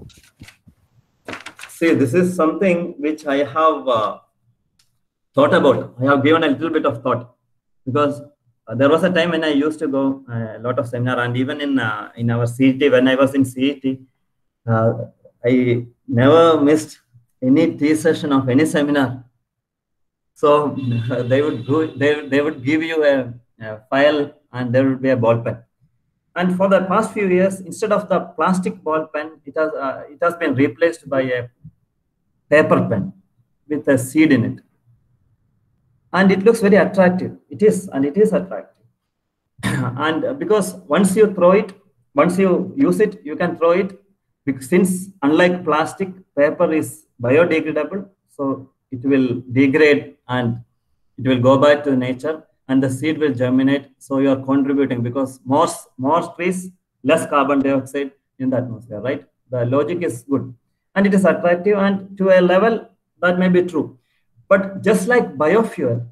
See, this is something which I have thought about. I have given a little bit of thought because there was a time when I used to go a lot of seminar, and even in our CET, when I was in CET, I never missed any tea session of any seminar. So they would give you a file and there would be a ball pen. And for the past few years, instead of the plastic ball pen, it has been replaced by a paper pen with a seed in it. And it looks very attractive. It is, and it is attractive. And because once you throw it, once you use it, you can throw it. Since unlike plastic, paper is biodegradable, so it will degrade and it will go back to nature, and the seed will germinate. So you are contributing because more trees, less carbon dioxide in the atmosphere, right? The logic is good, and it is attractive, and to a level that may be true. But just like biofuel,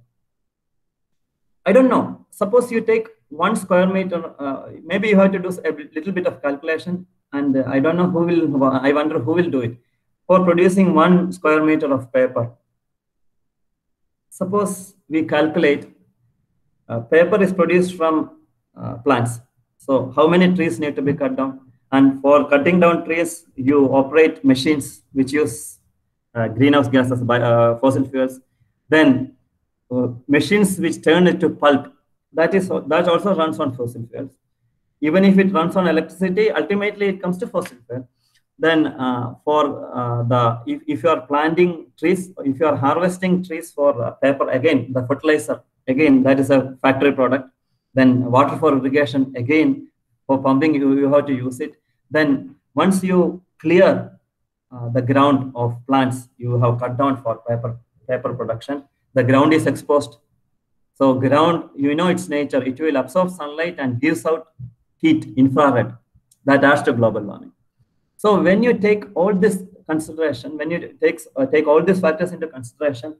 I don't know. Suppose you take 1 square meter, maybe you have to do a little bit of calculation, and I don't know who will. I wonder who will do it for producing 1 square meter of paper. Suppose we calculate paper is produced from plants. So how many trees need to be cut down? And for cutting down trees, you operate machines which use greenhouse gases by fossil fuels. Then machines which turn it to pulp. That also runs on fossil fuels. Even if it runs on electricity, ultimately it comes to fossil fuel. Then if you are planting trees, if you are harvesting trees for paper, again the fertilizer, again that is a factory product. Then water for irrigation, again for pumping you have to use it. Then once you clear the ground of plants you have cut down for paper production, the ground is exposed. So ground, its nature, it will absorb sunlight and gives out heat, infrared, that adds to global warming. So when you take all this consideration, when you take all these factors into consideration,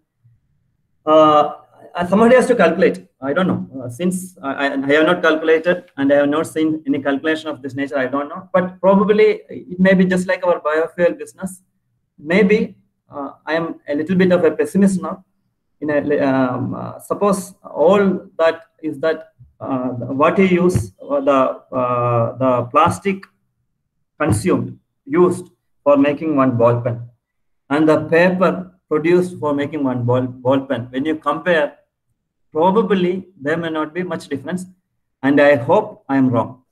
somebody has to calculate. I don't know. Since I have not calculated and I have not seen any calculation of this nature, I don't know. But probably it may be just like our biofuel business. Maybe I am a little bit of a pessimist now. Suppose all that is that what you use, the plastic used for making 1 ball pen, and the paper produced for making 1 ball pen. When you compare, probably there may not be much difference, and I hope I am wrong.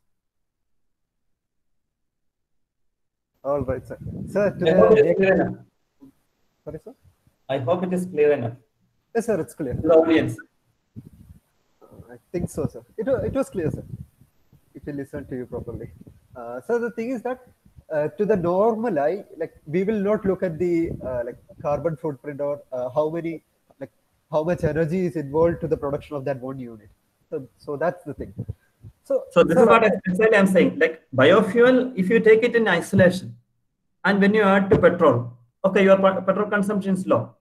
All right, sir. Sir, sorry, sir. I hope it is clear enough. Yes, sir, it's clear. The audience. I think so, sir. It was clear, sir. If you listen to you properly. So the thing is that to the normal eye, like we will not look at the like carbon footprint or how much energy is involved to the production of that 1 unit. So that's the thing. So this is what essentially I'm saying. Like biofuel, if you take it in isolation, and when you add to petrol, okay, your petrol consumption is low,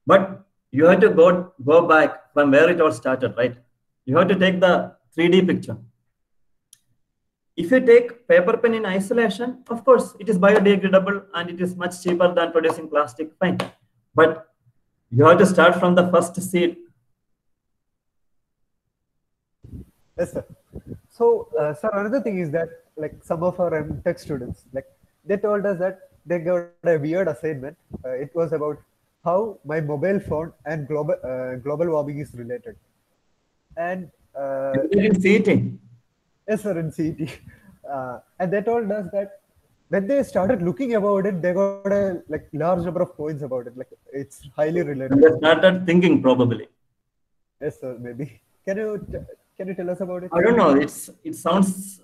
but you have to go back from where it all started, right? You have to take the 3D picture. If you take paper pen in isolation, of course, it is biodegradable and it is much cheaper than producing plastic, fine. But you have to start from the first seed. Yes, sir. So, sir, another thing is that like some of our MTech students, like they told us that they got a weird assignment. It was about how my mobile phone and global warming is related. And in CET. yes, sir, in CET. And they told us that when they started looking about it, they got a large number of points about it. Like it's highly related. They started thinking probably. Yes, sir. Maybe. Can you tell us about it? I don't know. It sounds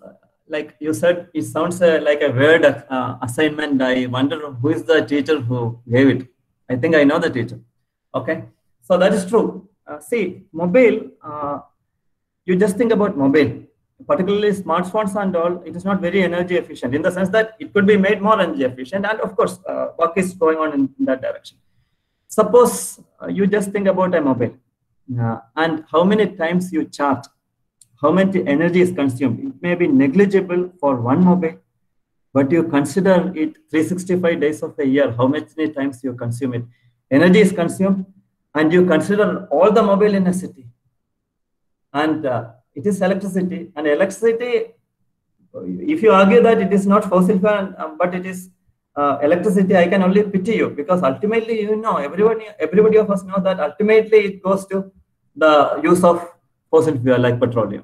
like you said. It sounds like a weird assignment. I wonder who is the teacher who gave it. I think I know the teacher. Okay, so that is true. See, mobile. You just think about mobile, particularly smartphones and all. It is not very energy efficient in the sense that it could be made more energy efficient, and of course, work is going on in that direction. Suppose you just think about a mobile and how many times you charge, how much energy is consumed. It may be negligible for one mobile, but you consider it 365 days of the year, how many times you consume it. Energy is consumed, and you consider all the mobile in a city. And it is electricity. And electricity, if you argue that it is not fossil fuel, but it is electricity, I can only pity you, because ultimately, you know, everybody of us know that ultimately it goes to the use of fossil fuel like petroleum,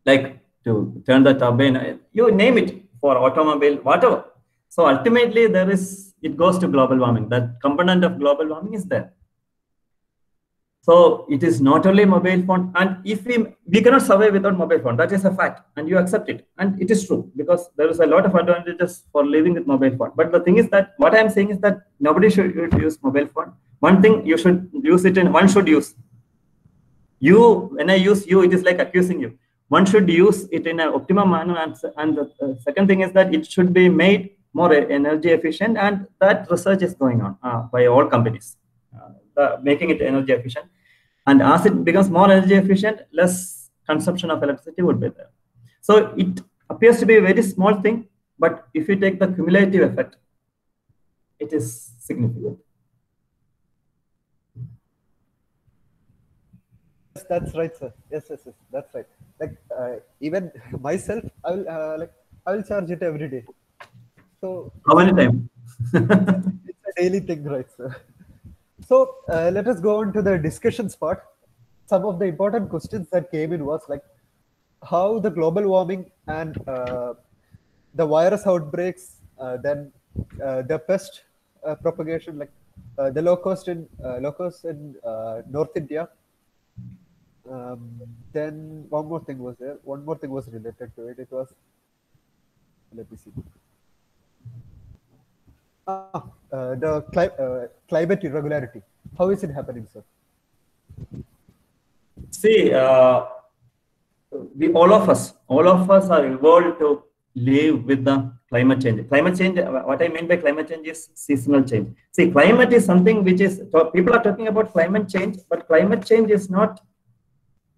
like to turn the turbine, you name it, for automobile, whatever. So ultimately it goes to global warming. That component of global warming is there. So it is not only mobile phone, and if we cannot survive without mobile phone, that is a fact, and you accept it, and it is true, because there is a lot of advantages for living with mobile phone. But the thing is that what I am saying is that nobody should use mobile phone. One thing you should use it in, one should use. You, when I use you, it is like accusing you. One should use it in an optimum manner, and the second thing is that it should be made more energy efficient, and that research is going on by all companies. Making it energy efficient, and as it becomes more energy efficient, less consumption of electricity would be there. So it appears to be a very small thing, but if you take the cumulative effect, it is significant. Yes, that's right, sir. Yes, that's right. Like even myself, I will charge it every day. So how many times? It's a daily thing, right, sir? So let us go on to the discussions part. Some of the important questions that came in was like how the global warming and the virus outbreaks, then the pest propagation, like the locust in North India. Then one more thing was there. One more thing was related to it. It was, let me see. The climate irregularity. How is it happening, sir? See, all of us are evolved to live with the climate change. Climate change, what I mean by climate change is seasonal change. See, climate is something which is, people are talking about climate change, but climate change is not,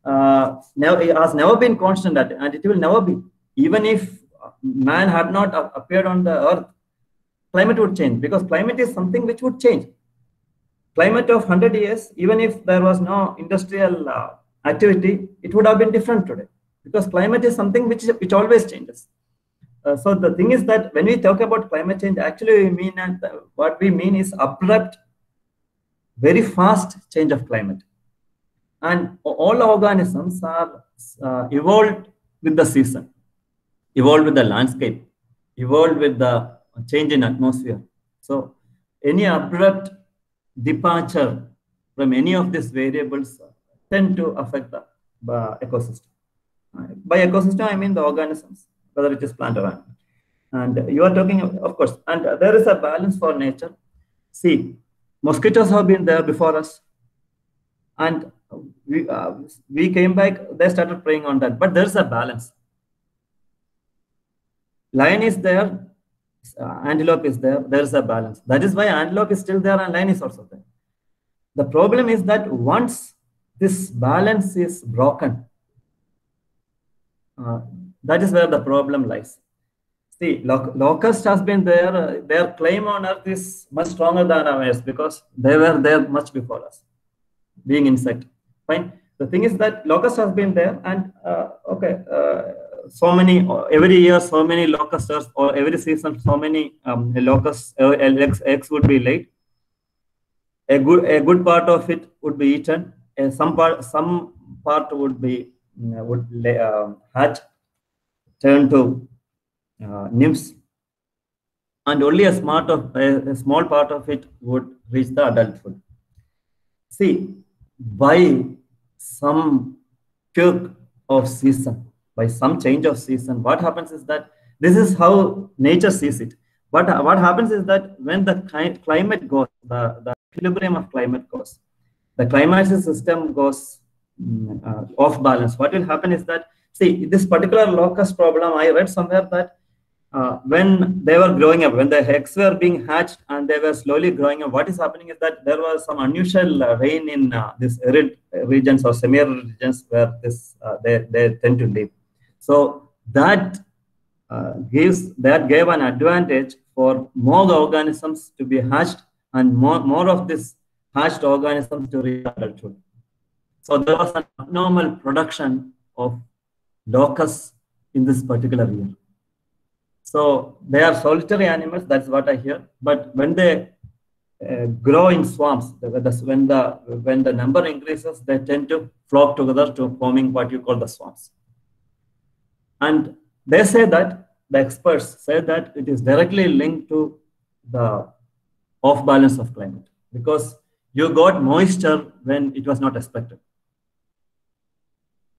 it has never been constant, and it will never be. Even if man had not appeared on the earth, climate would change, because climate is something which would change. Climate of 100 years, even if there was no industrial activity, it would have been different today, because climate is something which always changes. So the thing is that when we talk about climate change, actually we mean, what we mean is abrupt, very fast change of climate. And all organisms are evolved with the season, evolved with the landscape, evolved with the change in atmosphere. So any abrupt departure from any of these variables tend to affect the ecosystem. By ecosystem, I mean the organisms, whether it is plant or animal. And you are talking, of course, and there is a balance for nature. See, mosquitoes have been there before us, and we came back, they started preying on that, but there's a balance. Lion is there, antelope is there, there's a balance. That is why antelope is still there and lion is also there. The problem is that once this balance is broken, that is where the problem lies. See, locust has been there, their claim on earth is much stronger than ours, because they were there much before us, being insect. Fine. The thing is that locust has been there, and so many, every year so many locusts, or every season so many locusts eggs would be laid. A good part of it would be eaten, and some part would be hatch, turn to nymphs, and only a small part of it would reach the adulthood. See, by some quirk of season, by some change of season, what happens is that this is how nature sees it. But what happens is that when the climate goes, the equilibrium of climate goes, the climatic system goes off balance. What will happen is that, see, this particular locust problem, I read somewhere that when they were growing up, when the eggs were being hatched and they were slowly growing up, what is happening is that there was some unusual rain in these arid regions or semi-arid regions where they tend to live. So that gave an advantage for more organisms to be hatched and more of this hatched organisms to reach adulthood. So there was an abnormal production of locusts in this particular year. So they are solitary animals, that's what I hear. But when they grow in swarms, when the number increases, they tend to flock together to forming what you call the swarms. And they say that, the experts say that it is directly linked to the off balance of climate, because you got moisture when it was not expected.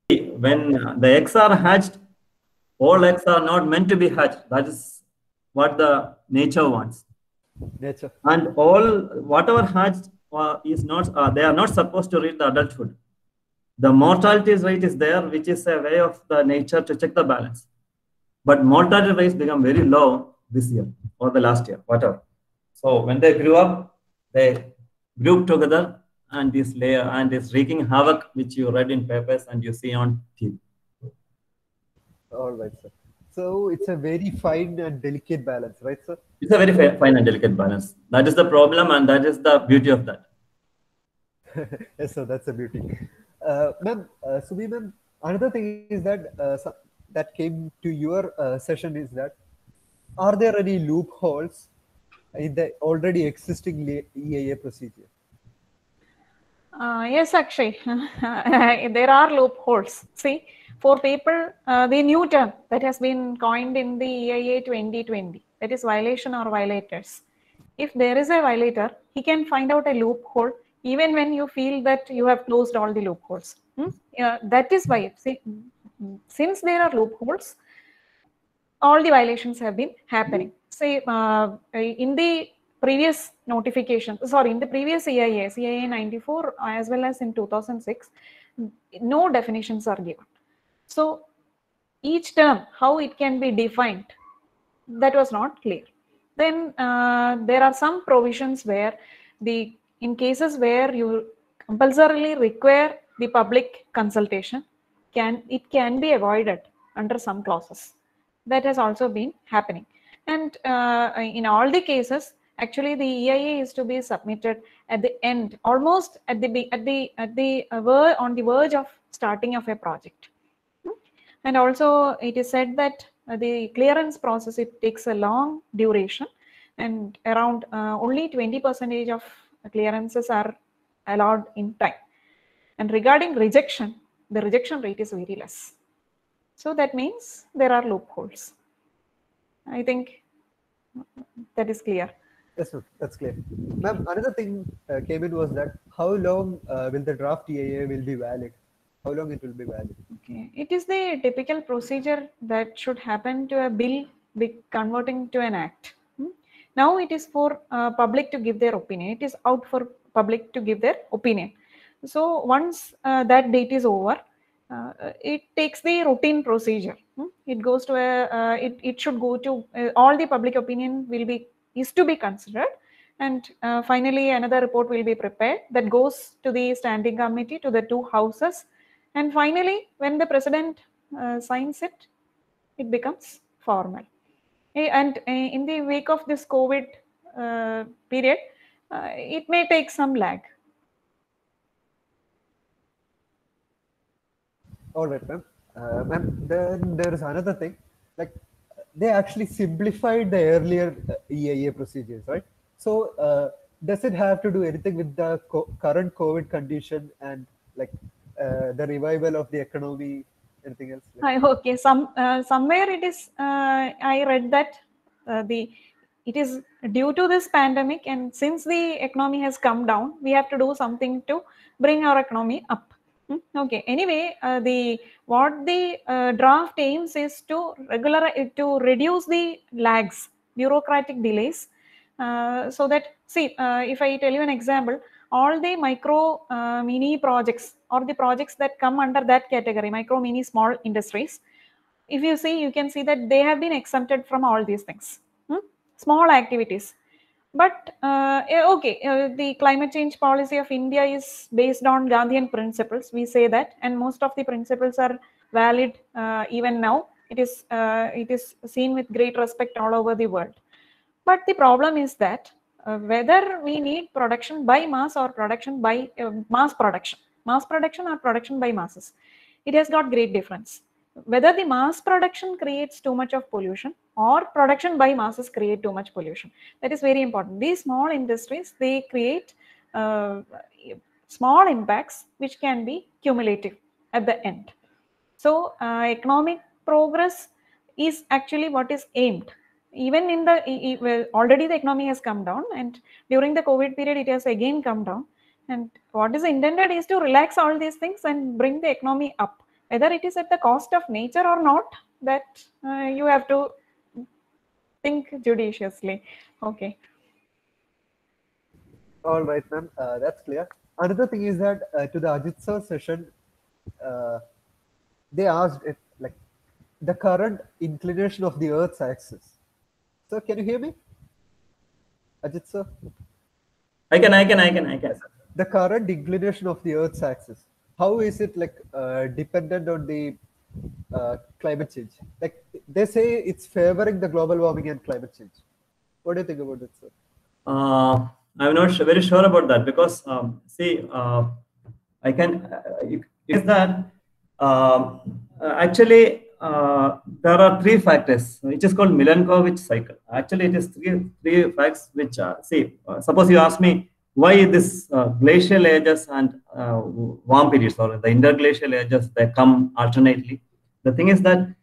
When the eggs are hatched, all eggs are not meant to be hatched. That is what the nature wants. Nature. And whatever hatched is not, they are not supposed to reach the adulthood. The mortality rate is there, which is a way of the nature to check the balance. But mortality rates become very low this year or the last year, whatever. So when they grew up, they grouped together and this layer and is wreaking havoc, which you read in papers and you see on TV. All right, sir. So it's a very fine and delicate balance, right, sir? It's a very fine and delicate balance. That is the problem, and that is the beauty of that. Yes, sir, that's a beauty. Ma'am, Subhi ma'am, another thing is that that came to your session is that, are there any loopholes in the already existing EIA procedure? Yes, actually, there are loopholes. See, for people, the new term that has been coined in the EIA 2020, that is violation or violators. If there is a violator, he can find out a loophole even when you feel that you have closed all the loopholes. That is why, see, since there are loopholes, all the violations have been happening. Say, in the previous notification, sorry, in the previous EIA 94 as well as in 2006, no definitions are given. So each term, how it can be defined, that was not clear. Then there are some provisions where in cases where you compulsorily require the public consultation, it can be avoided under some clauses. That has also been happening. And in all the cases, actually the EIA is to be submitted at the end, almost on the verge of starting of a project. And also it is said that the clearance process, it takes a long duration, and around only 20% of clearances are allowed in time. And regarding rejection, the rejection rate is very less. So that means there are loopholes. I think that is clear. Yes, sir, that's clear. Ma'am, another thing came in was that, how long will the draft EIA will be valid? How long it will be valid? Okay, it is the typical procedure that should happen to a bill be converting to an act. Now it is for public to give their opinion. It is out for public to give their opinion. So once that date is over, it takes the routine procedure. It goes to it should go to all the public opinion is to be considered, and finally another report will be prepared that goes to the standing committee, to the two houses, and finally when the president signs it, it becomes formal. And in the wake of this COVID period, it may take some lag. All right, ma'am. Ma'am, then there is another thing, like they actually simplified the earlier EIA procedures, right? So does it have to do anything with the current COVID condition and like the revival of the economy Anything else? Okay, somewhere it is. I read that it is due to this pandemic, and since the economy has come down, we have to do something to bring our economy up. Okay. Anyway, what the draft aims is to reduce the lags, bureaucratic delays, so that if I tell you an example, all the micro mini projects or the projects that come under that category, micro mini small industries, if you see, you can see that they have been exempted from all these things, small activities. But the climate change policy of India is based on Gandhian principles. We say that, and most of the principles are valid even now. It is seen with great respect all over the world. But the problem is that whether we need production by mass or production by mass production or production by masses, it has got great difference. Whether the mass production creates too much of pollution or production by masses create too much pollution. That is very important. These small industries, they create small impacts which can be cumulative at the end. So economic progress is actually what is aimed. Even in already the economy has come down, and during the COVID period it has again come down. And what is intended is to relax all these things and bring the economy up. Whether it is at the cost of nature or not, that you have to think judiciously. Okay. All right, ma'am. That's clear. Another thing is that to the Ajit sir session, they asked if like the current inclination of the Earth's axis. So can you hear me, Ajit sir? I can. The current inclination of the Earth's axis. How is it like dependent on the climate change? Like they say it's favoring the global warming and climate change. What do you think about it, sir? I'm not very sure about that because I can. Is that actually there are three factors, which is called Milankovitch cycle. Actually, it is three facts which suppose you ask me why this glacial ages and warm periods or the interglacial ages, they come alternately. The thing is that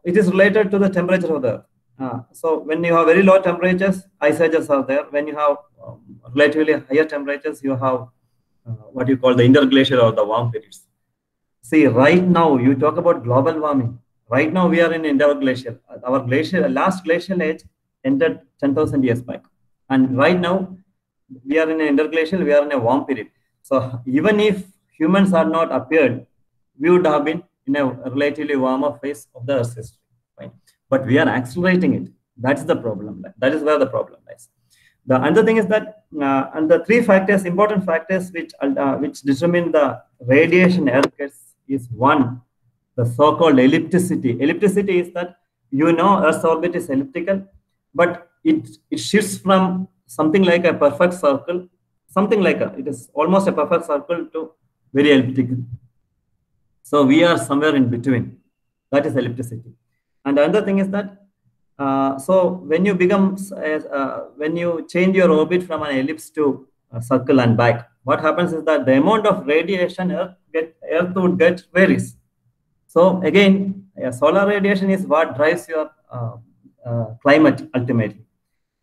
it is related to the temperature of the Earth. So when you have very low temperatures, ice ages are there. When you have relatively higher temperatures, you have what you call the interglacial or the warm periods. See, right now you talk about global warming. Right now we are in interglacial. Our last glacial age ended 10,000 years back, and right now we are in an interglacial. We are in a warm period. So even if humans had not appeared, we would have been in a relatively warmer phase of the Earth's history. Right? But we are accelerating it. That's the problem. That is where the problem lies. The other thing is that, and the three factors, important factors, which determine the radiation Earth gets is one, the so-called ellipticity. Ellipticity is that Earth's orbit is elliptical, but it shifts from something like a perfect circle, it is almost a perfect circle to very elliptical. So we are somewhere in between. That is ellipticity. And the other thing is that so when you change your orbit from an ellipse to a circle and back, what happens is that the amount of radiation Earth would get varies. So again, solar radiation is what drives your climate ultimately.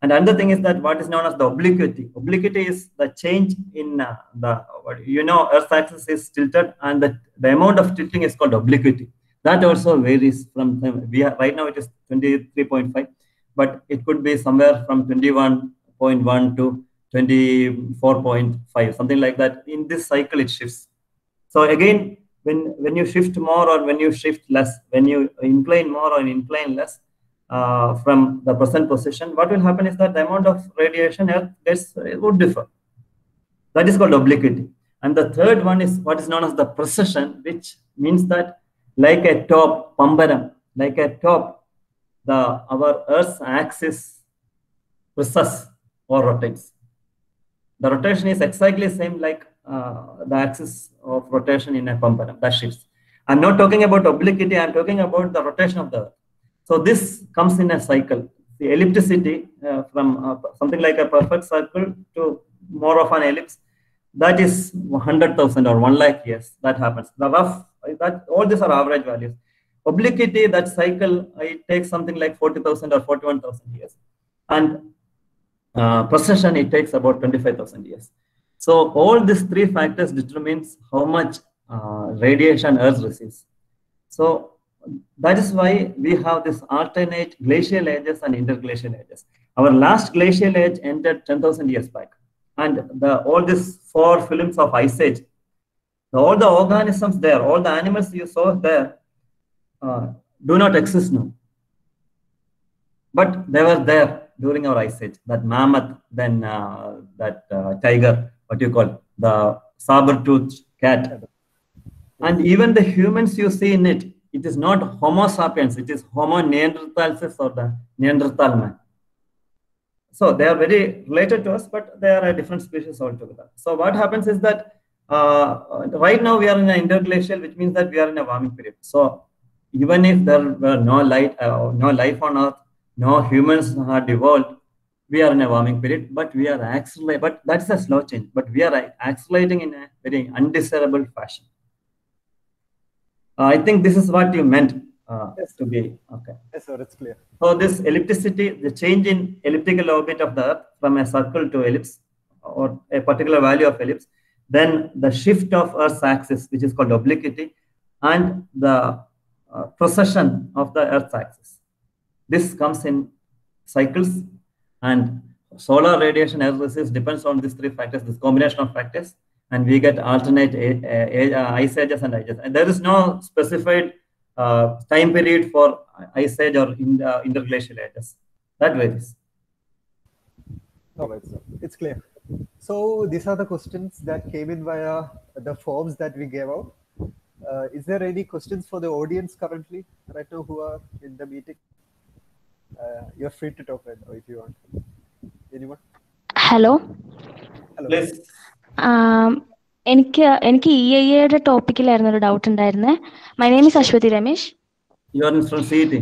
And another thing is that what is known as the obliquity. Obliquity is the change in Earth's axis is tilted, and the amount of tilting is called obliquity. That also varies from right now it is 23.5, but it could be somewhere from 21.1 to 24.5, something like that. In this cycle, it shifts. So again, when you shift more or when you shift less, when you incline more or incline less from the present position, what will happen is that the amount of radiation Earth gets would differ. That is called obliquity. And the third one is what is known as the precession, which means that like a top, pambaram, like a top, our Earth's axis precesses or rotates. The rotation is exactly the same like the axis of rotation in a pambaram, that shifts. I'm not talking about obliquity, I'm talking about the rotation of the Earth. So this comes in a cycle. The ellipticity from something like a perfect circle to more of an ellipse, that is 100,000 or 1 lakh years. That happens. The rough That all these are average values. Obliquity, that cycle, it takes something like 40,000 or 41,000 years. And precession, it takes about 25,000 years. So all these three factors determines how much radiation Earth receives. So that is why we have this alternate glacial ages and interglacial ages. Our last glacial age ended 10,000 years back. And all these 4 films of ice age, all the organisms there, all the animals you saw there do not exist now. But they were there during our ice age. That mammoth, then that tiger, what you call, the saber-toothed cat. And even the humans you see in it, it is not Homo sapiens, it is Homo neanderthalensis or the Neanderthal man. So they are very related to us, but they are a different species altogether. So what happens is that right now we are in an interglacial, which means that we are in a warming period. So even if there were no life on Earth, no humans had evolved, we are in a warming period, but we are accelerating. But that's a slow change. But we are accelerating in a very undesirable fashion. I think this is what you meant to be. Okay. Yes, sir, it's clear. So this ellipticity, the change in elliptical orbit of the Earth from a circle to ellipse, or a particular value of ellipse, then the shift of Earth's axis, which is called obliquity, and the precession of the Earth's axis. This comes in cycles, and solar radiation Earth receives depends on these 3 factors, this combination of factors, and we get alternate ice ages and ages. And there is no specified time period for ice age or interglacial ages. That varies. All right, sir. It's clear. So these are the questions that came in via the forms that we gave out. Is there any questions for the audience currently, right now, who are in the meeting? You're free to talk right now if you want. Anyone? Hello. Hello. Please. എനിക്ക് EIA ടോപ്പിക്കിലായിരുന്നു ഒരു doubt ഉണ്ടായിരുന്നേ. My name is Ashwati Ramesh. You are from CET.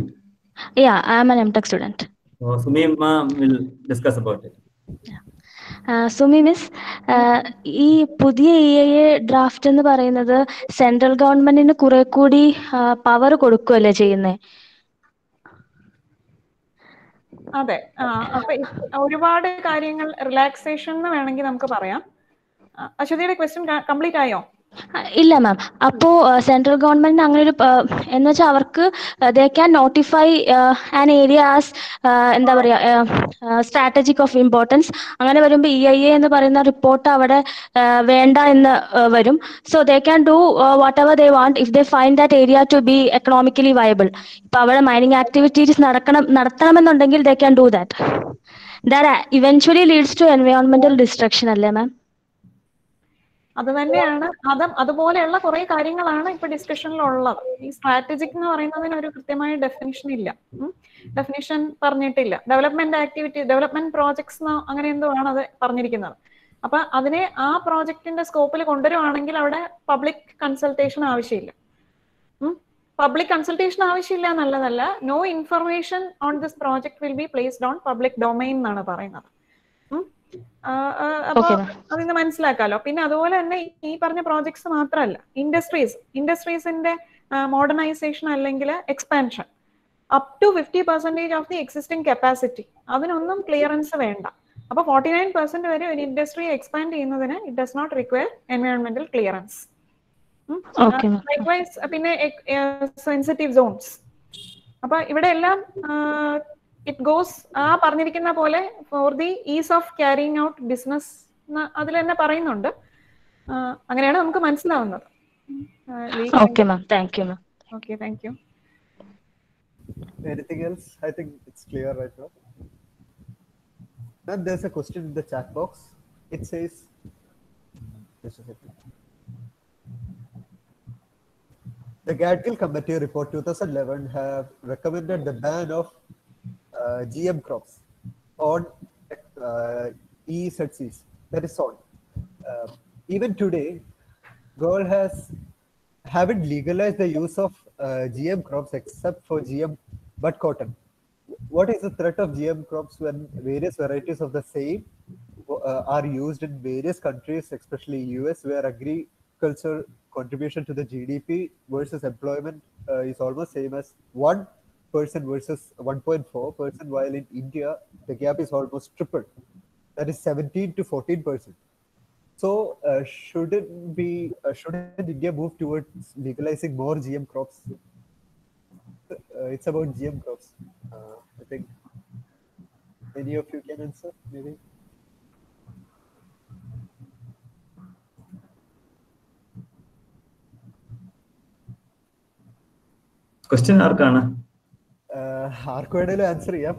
Yeah, I am an MTech student. So Sumi ma'am will discuss about it. Sumi miss, ഈ പുതിയ EIA draft എന്ന് പറയുന്നത് central ഗവൺമെന്റിന് കുറെ കൂടി പവർ കൊടുക്കുകയല്ലേ ചെയ്യുന്നേ? അതെ, അപ്പൊ ഒരുപാട് കാര്യങ്ങൾ റിലാക്സേഷൻ എന്ന് വേണമെങ്കിൽ നമുക്ക് പറയാം. അശ്വതിയുടെ ക്വസ്റ്റ്യൻ കംപ്ലീറ്റ് ആയോ? ഇല്ല മാം. അപ്പോ സെൻട്രൽ ഗവൺമെന്റിന് അങ്ങനെ ഒരു എന്ന് വെച്ചാൽ അവർക്ക് they can notify an area as എന്താ പറയാ സ്ട്രാറ്റജിക് ഓഫ് ഇമ്പോർട്ടൻസ്. അങ്ങനെ വരുമ്പോൾ EIA എന്ന് പറയുന്ന റിപ്പോർട്ട് അവിടെ വേണ്ട എന്ന് വരും. So they can do whatever they want if they find that area to be economically viable. ഇപ്പൊ അവിടെ മൈനിങ് ആക്ടിവിറ്റീസ് നടത്തണമെന്നുണ്ടെങ്കിൽ they can do that. That eventually leads to എൻവയോൺമെന്റൽ ഡിസ്ട്രക്ഷൻ അല്ലേ മാം? അത് തന്നെയാണ്. അതുപോലെയുള്ള കുറെ കാര്യങ്ങളാണ് ഇപ്പൊ ഡിസ്കഷനിലുള്ളത്. ഈ സ്ട്രാറ്റജിക് എന്ന് പറയുന്നതിന് ഒരു കൃത്യമായ ഡെഫിനിഷൻ ഇല്ല, ഡെഫിനിഷൻ പറഞ്ഞിട്ടില്ല. ഡെവലപ്മെന്റ് ആക്ടിവിറ്റി, ഡെവലപ്മെന്റ് പ്രോജക്ട്സ് അങ്ങനെ എന്തോ ആണ് അത് പറഞ്ഞിരിക്കുന്നത്. അപ്പൊ അതിനെ ആ പ്രോജക്റ്റിന്റെ സ്കോപ്പിൽ കൊണ്ടുവരുവാണെങ്കിൽ അവിടെ പബ്ലിക് കൺസൾട്ടേഷൻ ആവശ്യമില്ല. പബ്ലിക് കൺസൾട്ടേഷൻ ആവശ്യമില്ല എന്നുള്ളതല്ല, no information on this project will be placed on public domain എന്നാണ് പറയുന്നത്. അപ്പൊ അതിന് മനസ്സിലാക്കാലോ. പിന്നെ അതുപോലെ തന്നെ ഈ പറഞ്ഞ പ്രോജക്ട്സ് മാത്രമല്ല, ഇൻഡസ്ട്രീസിന്റെ മോഡേണൈസേഷൻ അല്ലെങ്കിൽ expansion up to 50% of the existing capacity, അതിനൊന്നും ക്ലിയറൻസ് വേണ്ട. അപ്പൊ 49% വരെ ഒരു ഇൻഡസ്ട്രി എക്സ്പാൻഡ് ചെയ്യുന്നതിന് ഇറ്റ് ഡസ് നോട്ട് റിക്വയർ എൻവയോൺമെന്റൽ ക്ലിയറൻസ്. ലൈക്വൈസ് പിന്നെ സെൻസിറ്റീവ് സോൺസ്. അപ്പൊ ഇവിടെ എല്ലാം ഇറ്റ് ഗോസ് ആ പറഞ്ഞിരിക്കുന്ന പോലെ for the ease of carrying out business അതിൽ തന്നെ പറയുന്നുണ്ട്. അങ്ങനെയാണ് നമുക്ക് മനസ്സിലാവുന്നത്. Okay ma'am, thank you ma'am. Okay, thank you. Anything else? I think it's clear right now. Now there's a question in the chat box. It says, just a second. The Gadgil Committee report 2011 have recommended the ban of GM crops on EZCs, that is on. Even today, Goal haven't legalized the use of GM crops except for GM bud cotton. What is the threat of GM crops when various varieties of the same are used in various countries, especially US, where agriculture contribution to the GDP versus employment is almost same as 1% versus 1.4%, while in India the gap is almost triple. That is 17 to 14%. So shouldn't India move towards legalizing more GM crops? It's about GM crops. I think any of you can answer, maybe. Question ആർക്കാണ്? ആർക്ക് വേണേലും answer ചെയ്യാം.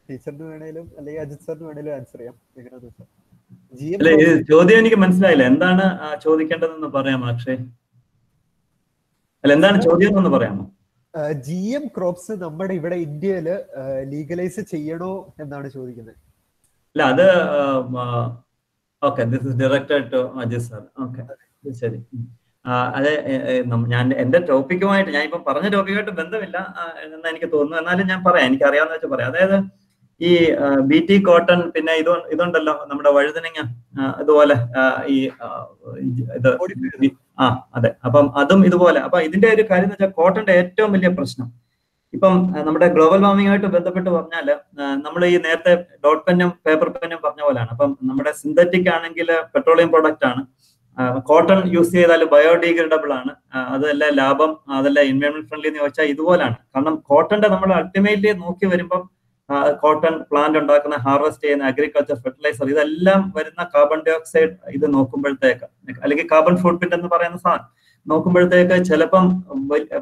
ടീച്ചറിന് വേണേലും അല്ലെങ്കിൽ അജിത് സാറിന് വേണേലും answer ചെയ്യാം. ചോദ്യം എനിക്ക് മനസ്സിലായില്ല. എന്താണ് ചോദിക്കേണ്ടതെന്ന് പറയാമോ അക്ഷയ്? അല്ല, എന്താണ് ചോദ്യം എന്ന് പറയാമോ? GM ക്രോപ്സ് നമ്മുടെ ഇവിടെ ഇന്ത്യയിൽ ലീഗലൈസ് ചെയ്യണോ എന്നാണ് ചോദിക്കുന്നത്. അല്ല, അത് okay, this is directed to Ajith sir. Okay, ശരി. അതെ, ഞാൻ എന്റെ ടോപ്പിക്കുമായിട്ട്, ഞാൻ ഇപ്പം പറഞ്ഞ ടോപ്പിക്കുമായിട്ട് ബന്ധമില്ല എന്ന് എനിക്ക് തോന്നുന്നു. എന്നാലും ഞാൻ പറയാം, എനിക്ക് അറിയാവുന്ന വെച്ചാൽ പറയാം. അതായത് ഈ BT കോട്ടൺ, പിന്നെ ഇതുണ്ടല്ലോ നമ്മുടെ വഴുതനങ്ങ, അതുപോലെ ഈ ഇത് അതെ, അപ്പം അതും ഇതുപോലെ. അപ്പൊ ഇതിന്റെ ഒരു കാര്യം എന്ന് വെച്ചാൽ കോട്ടന്റെ ഏറ്റവും വലിയ പ്രശ്നം ഇപ്പം നമ്മുടെ ഗ്ലോബൽ വാർമിംഗുമായിട്ട് ബന്ധപ്പെട്ട് പറഞ്ഞാൽ, നമ്മൾ ഈ നേരത്തെ ഡോട്ട് പെന്നും പേപ്പർ പെന്നും പറഞ്ഞ പോലെയാണ്. അപ്പം നമ്മുടെ സിന്തറ്റിക് ആണെങ്കിൽ പെട്രോളിയം പ്രൊഡക്റ്റ് ആണ്. കോട്ടൺ യൂസ് ചെയ്താൽ ബയോഡിഗ്രേഡബിൾ ആണ്. അതെല്ലാം ലാഭം, അതെല്ലാം എൻവയോൺമെന്റ് ഫ്രണ്ട്ലി എന്ന് ചോദിച്ചാൽ ഇതുപോലാണ്. കാരണം കോട്ടന്റെ നമ്മൾ അൾട്ടിമേറ്റ്ലി നോക്കി വരുമ്പം കോട്ടൺ പ്ലാന്റ് ഉണ്ടാക്കുന്ന, ഹാർവെസ്റ്റ് ചെയ്യുന്ന അഗ്രികൾച്ചർ, ഫെർട്ടിലൈസർ, ഇതെല്ലാം വരുന്ന കാർബൺ ഡൈ ഓക്സൈഡ് ഇത് നോക്കുമ്പോഴത്തേക്ക്, അല്ലെങ്കിൽ കാർബൺ ഫുട് പ്രിന്റ് എന്ന് പറയുന്ന സാധനം നോക്കുമ്പോഴത്തേക്ക് ചിലപ്പം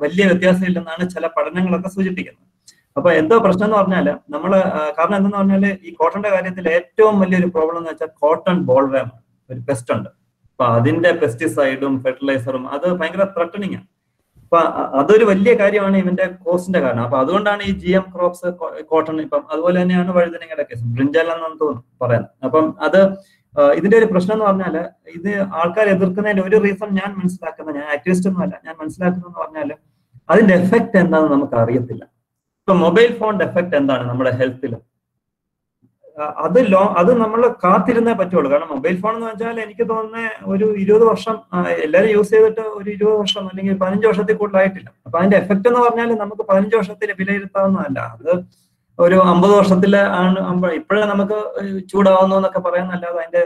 വലിയ വ്യത്യാസം ഇല്ലെന്നാണ് ചില പഠനങ്ങളൊക്കെ സൂചിപ്പിക്കുന്നത്. അപ്പൊ എന്തോ പ്രശ്നം എന്ന് പറഞ്ഞാല് നമ്മള്, കാരണം എന്തെന്ന് പറഞ്ഞാല് ഈ കോട്ടന്റെ കാര്യത്തിൽ ഏറ്റവും വലിയൊരു പ്രോബ്ലം എന്ന് വെച്ചാൽ കോട്ടൺ ബോൾവേം, ഒരു പെസ്റ്റ് ഉണ്ട്. അപ്പൊ അതിന്റെ പെസ്റ്റിസൈഡും ഫെർട്ടിലൈസറും അത് ഭയങ്കര ത്രട്ടണിങ് ആണ്. അപ്പൊ അതൊരു വലിയ കാര്യമാണ് ഇവന്റെ കോസ്റ്റിന്റെ കാരണം. അപ്പൊ അതുകൊണ്ടാണ് ഈ GM ക്രോപ്സ് കോട്ടൺ, ഇപ്പം അതുപോലെ തന്നെയാണ് വഴുതനങ്ങയുടെ കേസ്, ബ്രിഞ്ചൽ എന്നാണ് തോന്നുന്നു പറയുന്നത്. അപ്പം അത് ഇതിന്റെ ഒരു പ്രശ്നം എന്ന് പറഞ്ഞാല്, ഇത് ആൾക്കാർ എതിർക്കുന്നതിന്റെ ഒരു റീസൺ ഞാൻ മനസ്സിലാക്കുന്നത്, ഞാൻ ആക്ടിവിസ്റ്റ് ഒന്നുമല്ല, ഞാൻ മനസ്സിലാക്കുന്നതെന്ന് പറഞ്ഞാല് അതിന്റെ എഫക്ട് എന്താണെന്ന് നമുക്ക് അറിയത്തില്ല. ഇപ്പൊ മൊബൈൽ ഫോണിന്റെ എഫക്ട് എന്താണ് നമ്മുടെ ഹെൽത്തിൽ, അത് നമ്മൾ കാത്തിരുന്നേ പറ്റുള്ളൂ. കാരണം മൊബൈൽ ഫോൺ എന്ന് വെച്ചാൽ എനിക്ക് തോന്നുന്നത് ഒരു 20 വർഷം എല്ലാവരും യൂസ് ചെയ്തിട്ട് ഒരു 20 വർഷം അല്ലെങ്കിൽ 15 വർഷത്തിൽ കൂടുതലായിട്ടില്ല. അപ്പൊ അതിന്റെ എഫക്ട് എന്ന് പറഞ്ഞാൽ നമുക്ക് 15 വർഷത്തിൽ വിലയിരുത്താവുന്നതല്ല. അത് ഒരു 50 വർഷത്തില് ആണ്. ഇപ്പോഴേ നമുക്ക് ചൂടാവുന്നു എന്നൊക്കെ പറയാന്നല്ലാതെ അതിന്റെ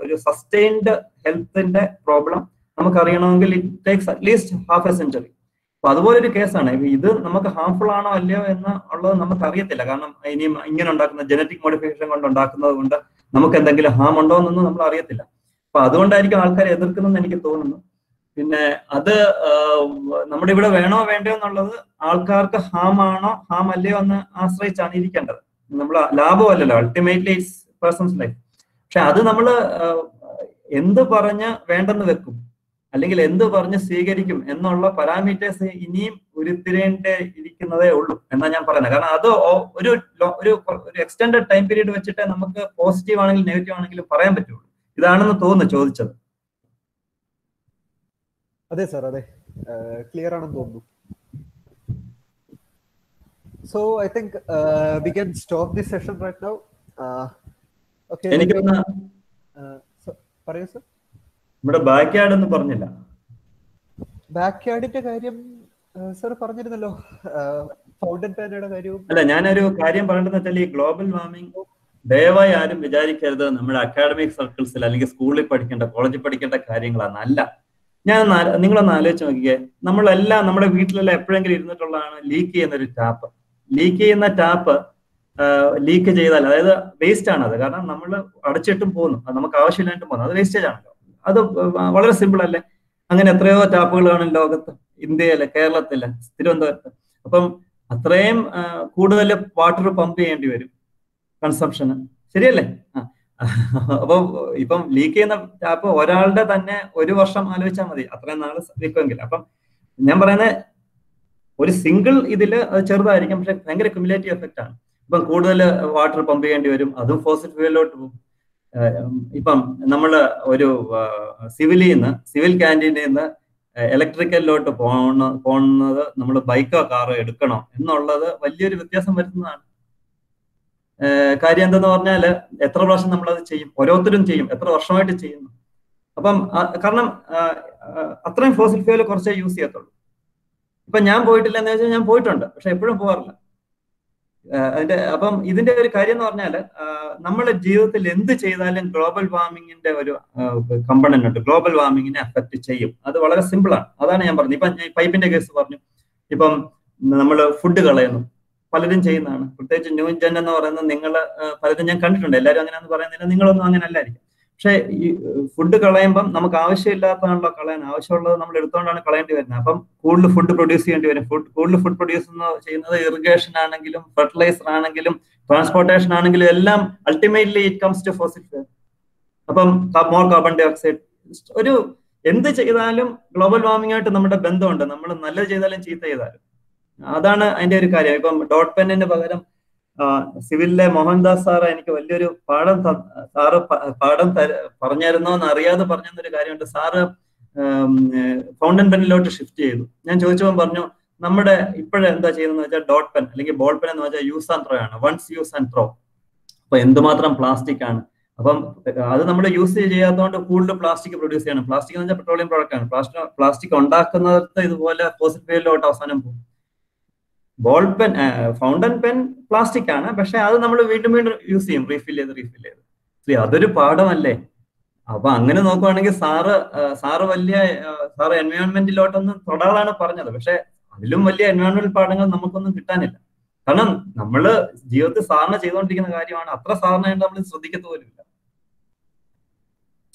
ഒരു സസ്റ്റൈൻഡ് ഹെൽത്തിന്റെ പ്രോബ്ലം നമുക്ക് അറിയണമെങ്കിൽ it takes at least half A century. അപ്പൊ അതുപോലെ ഒരു കേസാണ് ഇത്. നമുക്ക് ഹാർംഫുൾ ആണോ അല്ലയോ എന്ന് ഉള്ളത് നമുക്ക് അറിയത്തില്ല. കാരണം ഇനിയും ഇങ്ങനെ ഉണ്ടാക്കുന്ന ജനറ്റിക് മോഡിഫിക്കേഷൻ കൊണ്ട് ഉണ്ടാക്കുന്നത് കൊണ്ട് നമുക്ക് എന്തെങ്കിലും ഹാം ഉണ്ടോ എന്നൊന്നും നമ്മൾ അറിയത്തില്ല. അപ്പൊ അതുകൊണ്ടായിരിക്കും ആൾക്കാരെ എതിർക്കുന്നതെന്ന് എനിക്ക് തോന്നുന്നു. പിന്നെ അത് നമ്മുടെ ഇവിടെ വേണോ വേണ്ടയോ എന്നുള്ളത് ആൾക്കാർക്ക് ഹാം ആണോ ഹാം അല്ലയോ എന്ന് ആശ്രയിച്ചാണ് ഇരിക്കേണ്ടത്. നമ്മൾ ലാഭമല്ലല്ലോ, അൾട്ടിമേറ്റ്ലി ഇറ്റ്സ് പേഴ്സൺസ് ലൈഫ്. പക്ഷെ അത് നമ്മൾ എന്ത് പറഞ്ഞ് വേണ്ടെന്ന് വെക്കും അല്ലെങ്കിൽ എന്ത് പറഞ്ഞ് സ്വീകരിക്കും എന്നുള്ള പാരാമീറ്റേഴ്സ് ഇനിയും ഇരിക്കുന്നതേ ഉള്ളൂ എന്നാ ഞാൻ പറയുന്നത്. കാരണം അത് ഒരു എക്സ്റ്റെൻഡഡ് ടൈം പീരീഡ് വെച്ചിട്ട് നമുക്ക് പോസിറ്റീവ് ആണെങ്കിലും നെഗറ്റീവ് ആണെങ്കിലും പറയാൻ പറ്റുള്ളൂ. ഇതാണെന്ന് തോന്നുന്നു ചോദിച്ചത്. അതെ സാർ, അതെ, ക്ലിയർ ആണെന്ന് തോന്നുന്നു. So I think we can stop this session right now. Okay, എനിക്കൊന്ന് പറയൂ സർ. ഇവിടെ ബാക്ക് യാർഡ് എന്ന് പറഞ്ഞില്ല. ബാക്ക് യാർഡിന്റെ കാര്യം സർ പറഞ്ഞിരുന്നല്ലോ, ഫൗണ്ടൻ പാനയുടെ കാര്യവും. അല്ല, ഞാനൊരു കാര്യം പറയേണ്ടതെന്ന് വെച്ചാൽ ഈ ഗ്ലോബൽ വാർമിംഗ് ദയവായി ആരും വിചാരിക്കരുത് നമ്മുടെ അക്കാഡമിക് സർക്കിൾസിൽ അല്ലെങ്കിൽ സ്കൂളിൽ പഠിക്കേണ്ട, കോളേജിൽ പഠിക്കേണ്ട കാര്യങ്ങളാണ്. അല്ല, നിങ്ങളൊന്ന് ആലോചിച്ച് നോക്കിക്കേ. നമ്മളെല്ലാം നമ്മുടെ വീട്ടിലെല്ലാം എപ്പോഴെങ്കിലും ഇരുന്നിട്ടുള്ളതാണ് ലീക്ക് ചെയ്യുന്ന ഒരു ടാപ്പ്. ലീക്ക് ചെയ്യുന്ന ടാപ്പ് ലീക്ക് ചെയ്താൽ, അതായത് വേസ്റ്റ് ആണത്. കാരണം നമ്മൾ അടച്ചിട്ടും പോകുന്നു, അത് നമുക്ക് ആവശ്യമില്ലായിട്ടും പോകുന്നു, അത് വേസ്റ്റേജ് ആണല്ലോ. അത് വളരെ സിമ്പിൾ അല്ലേ? അങ്ങനെ എത്രയോ ടാപ്പുകളാണ് ലോകത്ത്, ഇന്ത്യയില്, കേരളത്തില്, തിരുവനന്തപുരത്ത്. അപ്പം അത്രയും കൂടുതൽ വാട്ടർ പമ്പ് ചെയ്യേണ്ടി വരും കൺസംഷന്, ശരിയല്ലേ? അപ്പൊ ഇപ്പം ലീക്ക് ചെയ്യുന്ന ടാപ്പ് ഒരാളുടെ തന്നെ 1 വർഷം ആലോചിച്ചാൽ മതി, അത്രയും നാള് ലീക്കുമെങ്കിൽ. അപ്പം ഞാൻ പറയുന്നത് ഒരു സിംഗിൾ ഇതില് അത് ചെറുതായിരിക്കും, പക്ഷെ ഭയങ്കര ക്യുമുലേറ്റീവ് എഫക്റ്റ് ആണ്. ഇപ്പം കൂടുതൽ വാട്ടർ പമ്പ് ചെയ്യേണ്ടി വരും, അതും ഫോസിൽ ഫ്യൂവലിലോട്ട് പോകും. ഇപ്പം നമ്മള് ഒരു സിവിൽ ക്യാൻറ്റീനിൽ നിന്ന് ഇലക്ട്രിക്കലിലോട്ട് പോകുന്നത് നമ്മൾ ബൈക്കോ കാറോ എടുക്കണോ എന്നുള്ളത് വലിയൊരു വ്യത്യാസം വരുന്നതാണ്. കാര്യം എന്തെന്ന് പറഞ്ഞാല് എത്ര പ്രാവശ്യം നമ്മളത് ചെയ്യും, ഓരോരുത്തരും ചെയ്യും, എത്ര വർഷമായിട്ട് ചെയ്യുന്നു. അപ്പം കാരണം അത്രയും ഫോസിൽ ഫ്യൂവൽ കുറച്ചേ യൂസ് ചെയ്യത്തുള്ളൂ. ഇപ്പൊ ഞാൻ പോയിട്ടില്ല എന്ന് വെച്ചാൽ ഞാൻ പോയിട്ടുണ്ട്, പക്ഷെ എപ്പോഴും പോകാറില്ല. അപ്പം ഇതിന്റെ ഒരു കാര്യം എന്ന് പറഞ്ഞാൽ നമ്മുടെ ജീവിതത്തിൽ എന്ത് ചെയ്താലും ഗ്ലോബൽ വാർമിങ്ങിന്റെ ഒരു കമ്പണന്റ് ഉണ്ട്. ഗ്ലോബൽ വാർമിങ്ങിനെ അഫക്ട് ചെയ്യും. അത് വളരെ സിമ്പിളാണ്. അതാണ് ഞാൻ പറഞ്ഞത്. ഇപ്പൊ പൈപ്പിന്റെ കേസ് പറഞ്ഞു. ഇപ്പം നമ്മൾ ഫുഡ് കളയുന്നു, പലരും ചെയ്യുന്നതാണ്. പ്രത്യേകിച്ച് ന്യൂ ജൻ എന്ന് പറയുന്നത് നിങ്ങൾ പലരും ഞാൻ കണ്ടിട്ടുണ്ട്. എല്ലാവരും അങ്ങനെയാണെന്ന് പറയുന്നില്ല, നിങ്ങളൊന്നും അങ്ങനെ അല്ലായിരിക്കും. പക്ഷെ ഈ ഫുഡ് കളയുമ്പം നമുക്ക് ആവശ്യമില്ലാത്തതാണല്ലോ കളയാൻ. ആവശ്യമുള്ളത് നമ്മൾ എടുത്തുകൊണ്ടാണ് കളയേണ്ടി വരുന്നത്. അപ്പം കൂടുതൽ ഫുഡ് പ്രൊഡ്യൂസ് ചെയ്യേണ്ടി വരും. കൂടുതൽ ഫുഡ് പ്രൊഡ്യൂസ് ചെയ്യുന്നത് ഇറിഗേഷൻ ആണെങ്കിലും ഫെർട്ടിലൈസർ ആണെങ്കിലും ട്രാൻസ്പോർട്ടേഷൻ ആണെങ്കിലും എല്ലാം ultimately it comes to fossil fuel. അപ്പം മോർ കാർബൺ ഡൈ ഓക്സൈഡ്. ഒരു എന്ത് ചെയ്താലും ഗ്ലോബൽ വാർമിംഗ് ആയിട്ട് നമ്മുടെ ബന്ധമുണ്ട്. നമ്മൾ നല്ലത് ചെയ്താലും ചീത്ത ചെയ്താലും. അതാണ് അതിന്റെ ഒരു കാര്യം. ഇപ്പം ഡോട്ട് പെന്നിന് പകരം സിവിലിലെ മോഹൻദാസ് സാറ് എനിക്ക് വലിയൊരു പാഠം പറഞ്ഞായിരുന്നോ എന്ന് അറിയാതെ പറഞ്ഞൊരു കാര്യമുണ്ട്. സാറ് ഫൗണ്ടൻ പെന്നിലോട്ട് ഷിഫ്റ്റ് ചെയ്തു. ഞാൻ ചോദിച്ചപ്പോൾ പറഞ്ഞു, നമ്മുടെ ഇപ്പോഴെന്താ ചെയ്യുന്നതെന്ന് വെച്ചാൽ ഡോട്ട് പെൻ അല്ലെങ്കിൽ ബോൾ പെൻ എന്ന് വെച്ചാൽ യൂസ് ആൻഡ് ത്രോ ആണ്. Once use and throw. അപ്പൊ എന്തുമാത്രം പ്ലാസ്റ്റിക് ആണ്. അപ്പം അത് നമ്മൾ യൂസ് ചെയ്യാത്തതുകൊണ്ട് കൂടുതൽ പ്ലാസ്റ്റിക് പ്രൊഡ്യൂസ് ചെയ്യണം. പ്ലാസ്റ്റിക് എന്ന് വെച്ചാൽ പെട്രോളിയം പ്രോഡക്റ്റ് ആണ്. പ്ലാസ്റ്റിക് ഉണ്ടാക്കുന്നത് ഇതുപോലെ ഫോസിൽ ഫ്യൂവലിലോട്ട് അവസാനം പോകും. Ball pen, fountain pen plastic ആണ്, പക്ഷെ അത് നമ്മൾ വീണ്ടും വീണ്ടും യൂസ് ചെയ്യും, റീഫിൽ ചെയ്ത്. അതൊരു പാഠമല്ലേ? അപ്പൊ അങ്ങനെ നോക്കുവാണെങ്കിൽ സാറ് എൻവയോൺമെന്റിലോട്ടൊന്നും തൊടാതാണ് പറഞ്ഞത്. പക്ഷെ അതിലും വലിയ എൻവയോൺമെന്റൽ പാഠങ്ങൾ നമുക്കൊന്നും കിട്ടാനില്ല. കാരണം നമ്മള് ജീവിതത്തിൽ സാറിന് ചെയ്തുകൊണ്ടിരിക്കുന്ന കാര്യമാണ്. അത്ര സാറിനായിട്ട് നമ്മൾ ശ്രദ്ധിക്കത്ത് പോലുമില്ല.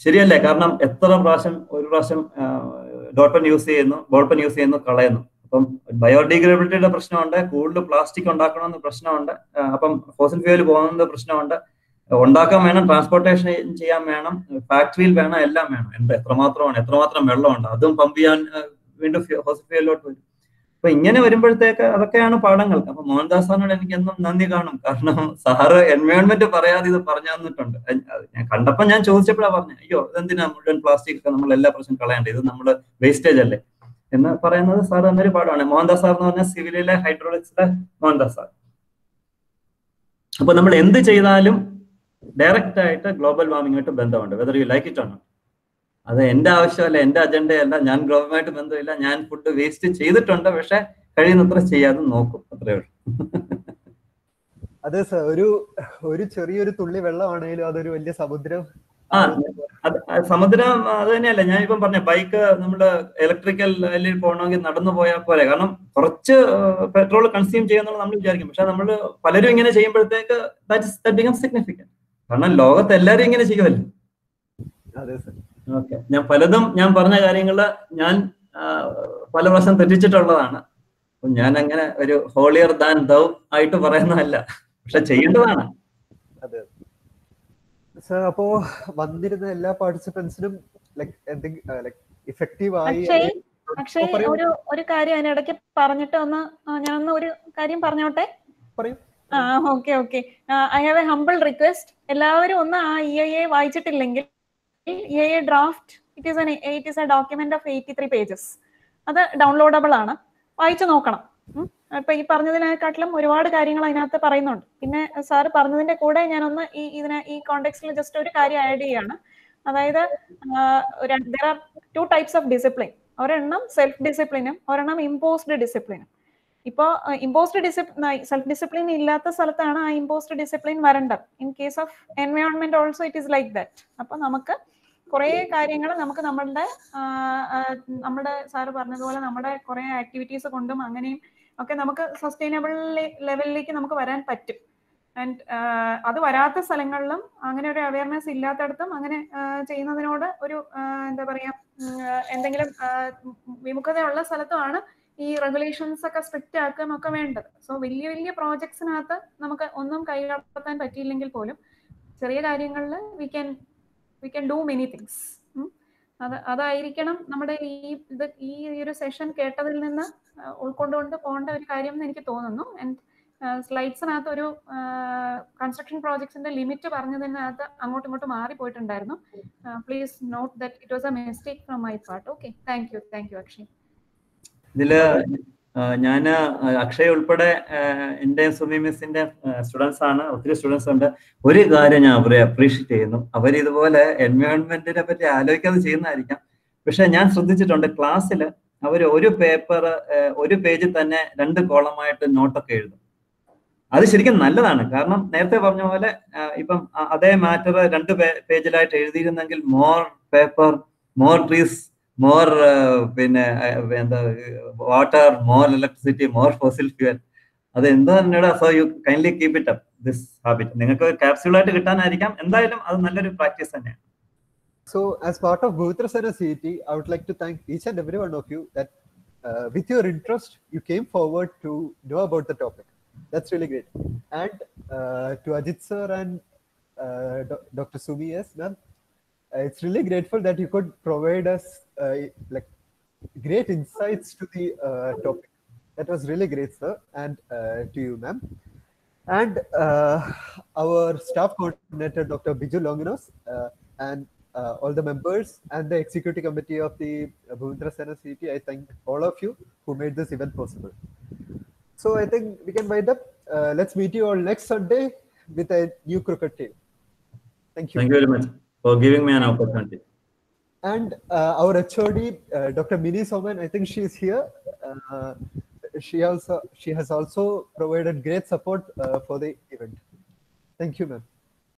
ശരിയല്ലേ? കാരണം ഒരു പ്രാവശ്യം ഡോട്ട് പെൻ യൂസ് ചെയ്യുന്നു, ബോൾ പെൻ യൂസ് ചെയ്യുന്നു, കളയുന്നു. അപ്പം ബയോഡിഗ്രേഡബിലിറ്റിയുടെ പ്രശ്നമുണ്ട്, കൂടുതൽ പ്ലാസ്റ്റിക് ഉണ്ടാക്കണമെന്ന് പ്രശ്നമുണ്ട്. അപ്പം ഫോസിൽ ഫ്യൂവൽ പോകുന്നത് പ്രശ്നമുണ്ട്. ഉണ്ടാക്കാൻ വേണം, ട്രാൻസ്പോർട്ടേഷൻ ചെയ്യാൻ വേണം, ഫാക്ടറിയിൽ വേണം, എല്ലാം വേണം. എത്രമാത്രം വെള്ളമുണ്ട്, അതും പമ്പ് ചെയ്യാൻ വീണ്ടും ഫോസിൽ ഫ്യൂവലിലോട്ട് വരും. അപ്പൊ ഇങ്ങനെ വരുമ്പോഴത്തേക്ക് അതൊക്കെയാണ് പാഠങ്ങൾ. അപ്പൊ മോഹൻദാസ് സാറിനോട് എനിക്ക് എന്നും നന്ദി കാണും. കാരണം സാറ് എൻവയോൺമെന്റ് പറയാതെ ഇത് പറഞ്ഞു തന്നിട്ടുണ്ട്. ഞാൻ കണ്ടപ്പോൾ ഞാൻ ചോദിച്ചപ്പോഴാണ് പറഞ്ഞത്, അയ്യോ ഇതെന്തിനാ മുഴുവൻ പ്ലാസ്റ്റിക് ഒക്കെ നമ്മൾ എല്ലാ പ്രാവശ്യം കളയേണ്ടത്, ഇത് നമ്മുടെ വേസ്റ്റേജ് അല്ലേ എന്ന് പറയുന്നത് സാർ എന്നൊരു പാഠമാണ്. മോഹൻദാസ് സാർ എന്ന് പറഞ്ഞാൽ സിവിലിലെ ഹൈഡ്രോളിക്സിലെ മോഹൻദാസ് സാർ. അപ്പൊ നമ്മൾ എന്ത് ചെയ്താലും ഡയറക്റ്റ് ആയിട്ട് ഗ്ലോബൽ വാർമിംഗായിട്ട് ബന്ധമുണ്ട്, whether you like it or not. അത് എന്റെ ആവശ്യമല്ല, എന്റെ അജണ്ടയല്ല. ഞാൻ ഗ്ലോബലുമായിട്ട് ബന്ധമില്ല. ഞാൻ ഫുഡ് വേസ്റ്റ് ചെയ്തിട്ടുണ്ട്, പക്ഷെ കഴിയുന്നത്ര ചെയ്യാതെ നോക്കും, അത്രേ ഉള്ളൂ. അതെ സർ, ഒരു ചെറിയൊരു തുള്ളി വെള്ളമാണെങ്കിലും അതൊരു വലിയ സമുദ്രം. സമുദ്രം അത് തന്നെയല്ല ഞാൻ ഇപ്പം പറഞ്ഞ. ബൈക്ക് നമ്മുടെ ഇലക്ട്രിക്കൽ അതിൽ പോകണമെങ്കിൽ നടന്നു പോയാൽ പോലെ. കാരണം കുറച്ച് പെട്രോൾ കൺസ്യൂം ചെയ്യുന്നത് നമ്മൾ വിചാരിക്കും, പക്ഷെ നമ്മൾ പലരും ഇങ്ങനെ ചെയ്യുമ്പോഴത്തേക്ക് ദാറ്റ് ബിക്കംസ് സിഗ്നിഫിക്കന്റ്. കാരണം ലോകത്ത് എല്ലാവരും ഇങ്ങനെ ചെയ്യുമല്ലോ. ഓക്കെ, ഞാൻ പറഞ്ഞ കാര്യങ്ങള് ഞാൻ പല പ്രാവശ്യം തെറ്റിച്ചിട്ടുള്ളതാണ്. ഞാൻ അങ്ങനെ ഒരു ഹോളിയർ ദാൻ ദൗ ആയിട്ട് പറയുന്നതല്ല, പക്ഷെ ചെയ്യേണ്ടതാണ്. അതെ സർ. അപ്പോ വന്നിരുന്ന എല്ലാ പാർട്ടിസിപ്പൻസിനും ഇഫക്റ്റീവ് ആയി. അക്ഷയ് ഒരു കാര്യം അതിനിടയ്ക്ക് പറഞ്ഞിട്ട് ഞാനൊന്ന് ഒരു കാര്യം പറഞ്ഞോട്ടെ. Okay. I have A humble request. എല്ലാവരും ഒന്ന് ആ EIA വായിച്ചിട്ടില്ലെങ്കിൽ EIA draft it is A document of 83 pages. അത് ഡൗൺലോഡബിൾ ആണ്, വായിച്ചു നോക്കണം. ഇപ്പൊ ഈ പറഞ്ഞതിനെക്കാട്ടിലും ഒരുപാട് കാര്യങ്ങൾ അതിനകത്ത് പറയുന്നുണ്ട്. പിന്നെ സാറ് പറഞ്ഞതിന്റെ കൂടെ ഞാനൊന്ന് ഈ കോണ്ടെക്സ്റ്റിൽ ജസ്റ്റ് ഒരു കാര്യം ആഡ് ചെയ്യാണ്. അതായത് there are 2 types of discipline. ഒരെണ്ണം സെൽഫ് ഡിസിപ്ലിനും ഒരെണ്ണം ഇമ്പോസ്ഡ് ഡിസിപ്ലിനും. ഇപ്പോ ഇമ്പോസ്ഡ് സെൽഫ് ഡിസിപ്ലിൻ ഇല്ലാത്ത സ്ഥലത്താണ് ആ ഇമ്പോസ്ഡ് ഡിസിപ്ലിൻ വരേണ്ടത്. In case of environment also it is like that. അപ്പൊ നമുക്ക് കുറെ കാര്യങ്ങൾ നമുക്ക് നമ്മുടെ സാറ് പറഞ്ഞതുപോലെ നമ്മുടെ കുറെ ആക്ടിവിറ്റീസ് കൊണ്ടും അങ്ങനെയും ഒക്കെ നമുക്ക് സസ്റ്റൈനബിൾ ലെവലിലേക്ക് നമുക്ക് വരാൻ പറ്റും. ആൻഡ് അത് വരാത്ത സ്ഥലങ്ങളിലും അങ്ങനെ ഒരു അവയർനെസ് ഇല്ലാത്തടത്തും അങ്ങനെ ചെയ്യുന്നതിനോട് ഒരു എന്താ പറയാ എന്തെങ്കിലും വിമുഖതയുള്ള സ്ഥലത്തുമാണ് ഈ റെഗുലേഷൻസ് ഒക്കെ സ്ട്രിക്റ്റ് ആക്കുകയും ഒക്കെ വേണ്ടത്. സോ വലിയ വലിയ പ്രോജക്ട്സിനകത്ത് നമുക്ക് ഒന്നും കൈകടത്താൻ പറ്റിയില്ലെങ്കിൽ പോലും ചെറിയ കാര്യങ്ങളിൽ we can do many things. അതായിരിക്കണം നമ്മുടെ ഈ ഒരു സെഷൻ കേട്ടതിൽ നിന്ന് ഉൾക്കൊണ്ടുകൊണ്ട് പോകേണ്ട ഒരു കാര്യം എന്ന് എനിക്ക് തോന്നുന്നു. ആൻഡ് സ്ലൈഡ്സിനകത്ത് ഒരു കൺസ്ട്രക്ഷൻ പ്രോജക്ട്സിന്റെ ലിമിറ്റ് പറഞ്ഞതിനകത്ത് അങ്ങോട്ടും ഇങ്ങോട്ടും മാറിപ്പോയിട്ടുണ്ടായിരുന്നു. Please note that it was a mistake from my part. Okay, thank you Akshay. ഇതില് ഞാൻ അക്ഷയ് ഉൾപ്പെടെ എൻ്റെ സുമി മിസ്സിന്റെ സ്റ്റുഡൻസ് ആണ്, ഒത്തിരി സ്റ്റുഡൻസ് ഉണ്ട്. ഒരു കാര്യം ഞാൻ അവരെ അപ്രീഷിയേറ്റ് ചെയ്യുന്നു, അവരിതുപോലെ എൻവയോൺമെന്റിനെ പറ്റി ആലോചിക്കാതെ ചെയ്യുന്നതായിരിക്കാം, പക്ഷെ ഞാൻ ശ്രദ്ധിച്ചിട്ടുണ്ട് ക്ലാസ്സിൽ അവർ ഒരു പേപ്പർ ഒരു പേജിൽ തന്നെ 2 കോളമായിട്ട് നോട്ടൊക്കെ എഴുതും. അത് ശരിക്കും നല്ലതാണ്. കാരണം നേരത്തെ പറഞ്ഞ പോലെ ഇപ്പം അതേ മാറ്റർ 2 പേജിലായിട്ട് എഴുതിയിരുന്നെങ്കിൽ more paper, more trees, more പിന്നെ എന്താ water, more electricity, more fossil fuel. അത് എന്താ തന്നെയാണ്. So you kindly keep it up this habit. നിങ്ങൾക്ക് ക്യാപ്സ്യൂളായിട്ട് കിട്ടാനായിരിക്കാം, എന്തായാലും അത് നല്ലൊരു പ്രാക്ടീസ് തന്നെയാണ്. So, as part of Bhumitra Sena CET, I would like to thank each and every one of you that with your interest, you came forward to know about the topic. That's really great. And to Ajit sir and Dr. Sumi, yes, ma'am, it's really grateful that you could provide us like great insights to the topic. That was really great, sir, and to you, ma'am. And our staff coordinator, Dr. Biju Longinos, and all the members and the executive committee of the Bhumitra Sena CET, I thank all of you who made this event possible. So I think we can wind up. Let's meet you all next Sunday with a new cricket team. Thank you. Thank you very much for giving me an opportunity. And our HOD, Dr. Mini Soman, I think she is here. She has also provided great support for the event. Thank you, ma'am.